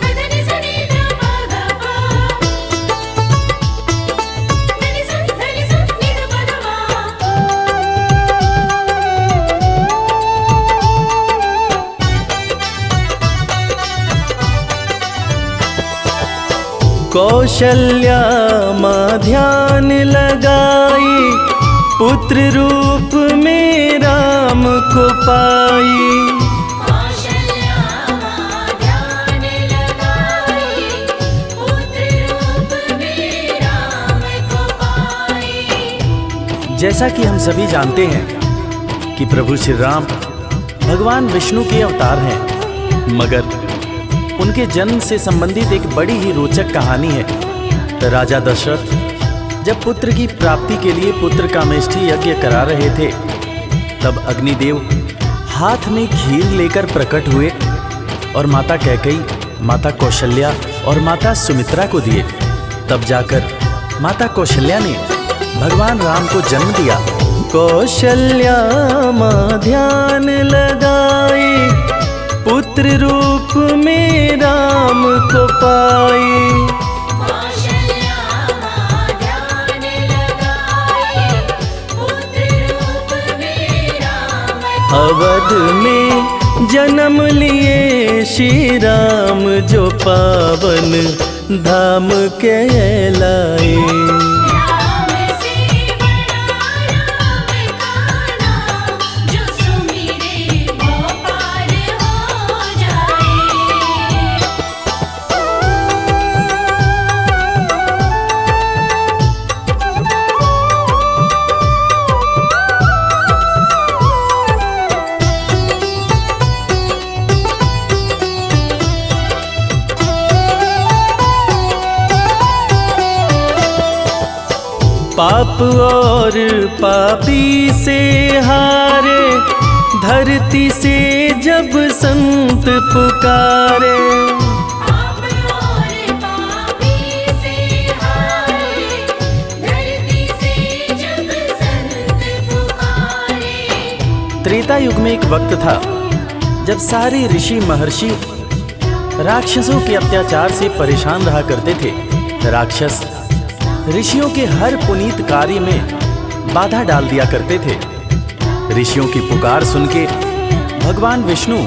मदन सनी ध ग प, धनि सन नि ध प ध मा। कौशल्या माँ ध्यान लगाई, पुत्र रूप में राम को पाई। कौशल्या माँ ध्यान लगाई, पुत्र रूप में राम को पाई। जैसा कि हम सभी जानते हैं कि प्रभु श्री राम भगवान विष्णु के अवतार हैं, मगर उनके जन्म से संबंधित एक बड़ी ही रोचक कहानी है। राजा दशरथ जब पुत्र की प्राप्ति के लिए पुत्र कामेष्ठी यज्ञ करा रहे थे, तब अग्निदेव हाथ में खीर लेकर प्रकट हुए और माता कैकेयी, माता कौशल्या और माता सुमित्रा को दिए। तब जाकर माता कौशल्या ने भगवान राम को जन्म दिया। कौशल्या माँ ध्यान लगाई, पुत्र रूप में राम को पाई। कौशल्या माँ ध्यान लगाई, पुत्र रूप में राम को अवध में जन्म लिए श्री राम, जो पावन धाम कहलाए। राम से बड़ा राम का नाम, जो सुमिरे वो पार हो जाए। पाप और पापी से हारे, धरती से जब संत पुकारे। पाप और पापी से हारे, धरती से जब संत पुकारे। त्रेता युग में एक वक्त था जब सारे ऋषि महर्षि राक्षसों के अत्याचार से परेशान रहा करते थे। राक्षस ऋषियों के हर पुनीत कार्य में बाधा डाल दिया करते थे। ऋषियों की पुकार सुन के भगवान विष्णु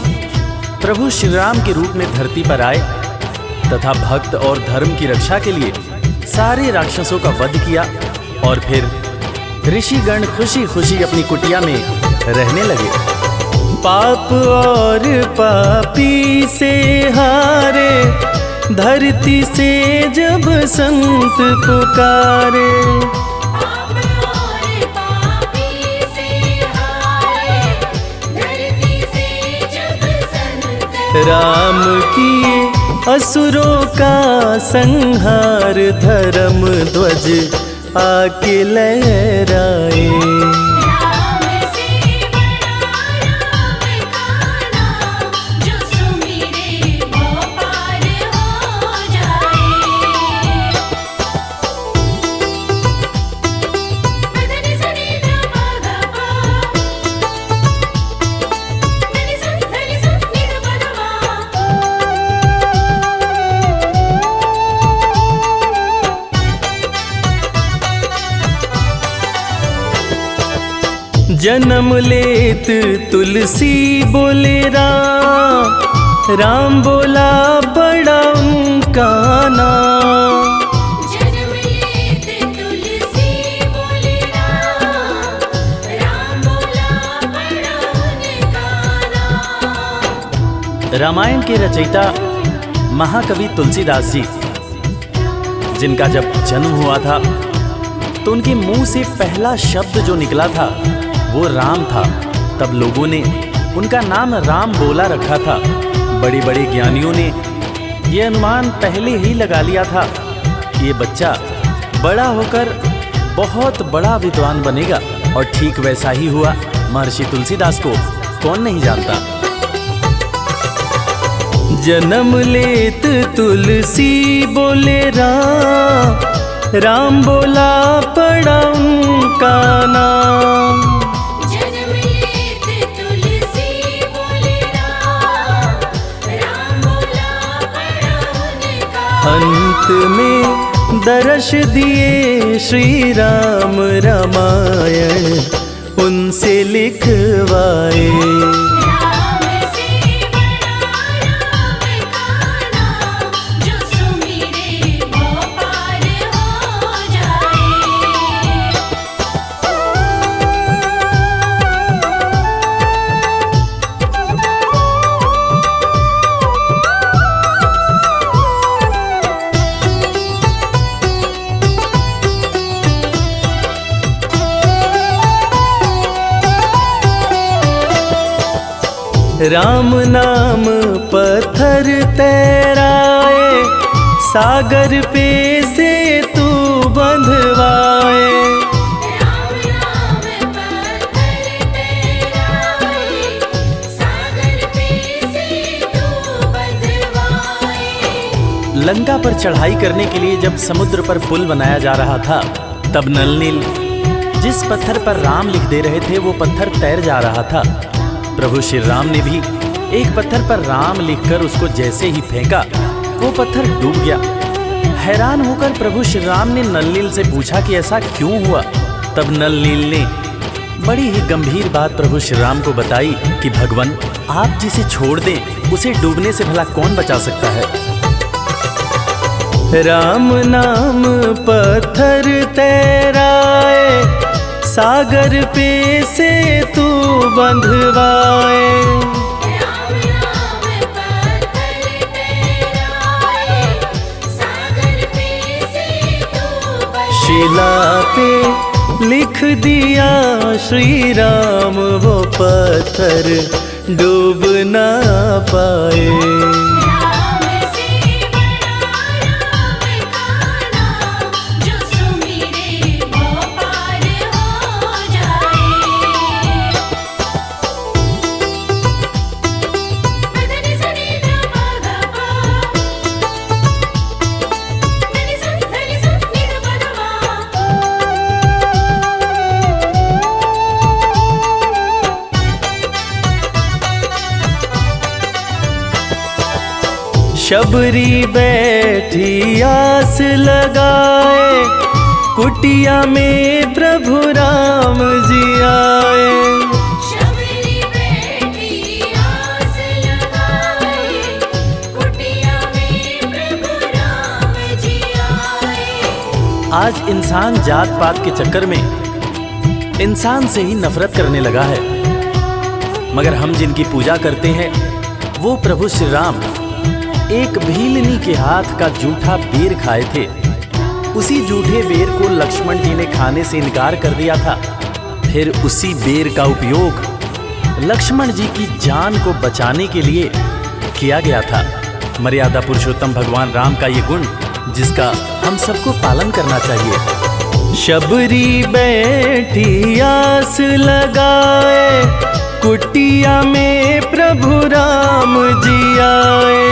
प्रभु श्री राम के रूप में धरती पर आए तथा भक्त और धर्म की रक्षा के लिए सारे राक्षसों का वध किया। और फिर ऋषिगण खुशी खुशी अपनी कुटिया में रहने लगे। पाप और पापी से हारे, धरती से जब संत पुकारे। पाप और पापी से हारे, धरती से जब संत राम किए असुरों का संहार, धर्म ध्वज आके लहराए। राम से बड़ा राम का नाम, जो सुमिरे वो जन्म लेत तुलसी बोले राम, राम बोला पड़ा उनका नाम। जन्म लेते तुलसी बोले राम, राम बोला पड़ा उनका नाम। रामायण के रचयिता महाकवि तुलसीदास जी, जिनका जब जन्म हुआ था तो उनके मुंह से पहला शब्द जो निकला था वो राम था। तब लोगों ने उनका नाम राम बोला रखा था। बड़े बड़े ज्ञानियों ने ये अनुमान पहले ही लगा लिया था कि ये बच्चा बड़ा होकर बहुत बड़ा विद्वान बनेगा, और ठीक वैसा ही हुआ। महर्षि तुलसीदास को कौन नहीं जानता। जन्म लेत तुलसी बोले राम, राम बोला पड़ा उनका नाम। जन्म लेते तुलसी बोले राम, राम बोला पड़ा उनका। अंत में दर्श दिए श्री राम, रामायण उनसे लिखवाए। राम से बड़ा राम का नाम, जो सुमिरे वो पार हो जाए। राम नाम पत्थर तैराए, सागर पे से तू बंधवाए। राम नाम पत्थर तैराए, सागर पे से तू बंधवाए। लंका पर चढ़ाई करने के लिए जब समुद्र पर पुल बनाया जा रहा था, तब नल नील जिस पत्थर पर राम लिख दे रहे थे वो पत्थर तैर जा रहा था। प्रभु श्री राम ने भी एक पत्थर पर राम लिखकर उसको जैसे ही फेंका, वो पत्थर डूब गया। हैरान होकर प्रभु श्री राम ने नल नील से पूछा कि ऐसा क्यों हुआ। तब नल नील ने बड़ी ही गंभीर बात प्रभु श्री राम को बताई कि भगवान, आप जिसे छोड़ दें उसे डूबने से भला कौन बचा सकता है। राम नाम पत्थर तैराए, सागर पे से तू बंधवाए। राम नाम पत्थर तैराए, सागर पे से तू बंधवाए। शिला पे लिख दिया श्री राम, वो पत्थर डूब ना पाए। राम से बड़ा राम का नाम, जो सुमिरे वो पार हो जाए। मदन सनी ध प ग प, धनि स नि ध प ध शबरी बैठी आस लगाए, कुटिया में प्रभु राम जी आए। शबरी बैठी आस लगाए, कुटिया में प्रभु राम जी आए। आज इंसान जात पात के चक्कर में इंसान से ही नफरत करने लगा है, मगर हम जिनकी पूजा करते हैं वो प्रभु श्री राम एक भीलनी के हाथ का जूठा बेर खाए थे। उसी जूठे बेर को लक्ष्मण जी ने खाने से इनकार कर दिया था। फिर उसी बेर का उपयोग लक्ष्मण जी की जान को बचाने के लिए किया गया था। मर्यादा पुरुषोत्तम भगवान राम का ये गुण जिसका हम सबको पालन करना चाहिए। शबरी बैठी आस लगाए, कुटिया में प्रभु राम जी आए।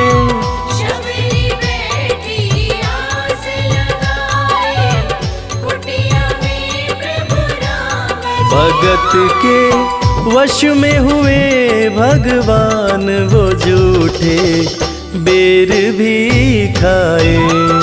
शबरी बैठी आस लगाए, कुटिया में प्रभु राम जी भगत के वश में हुए भगवान, वो जूठे बेर भी खाए।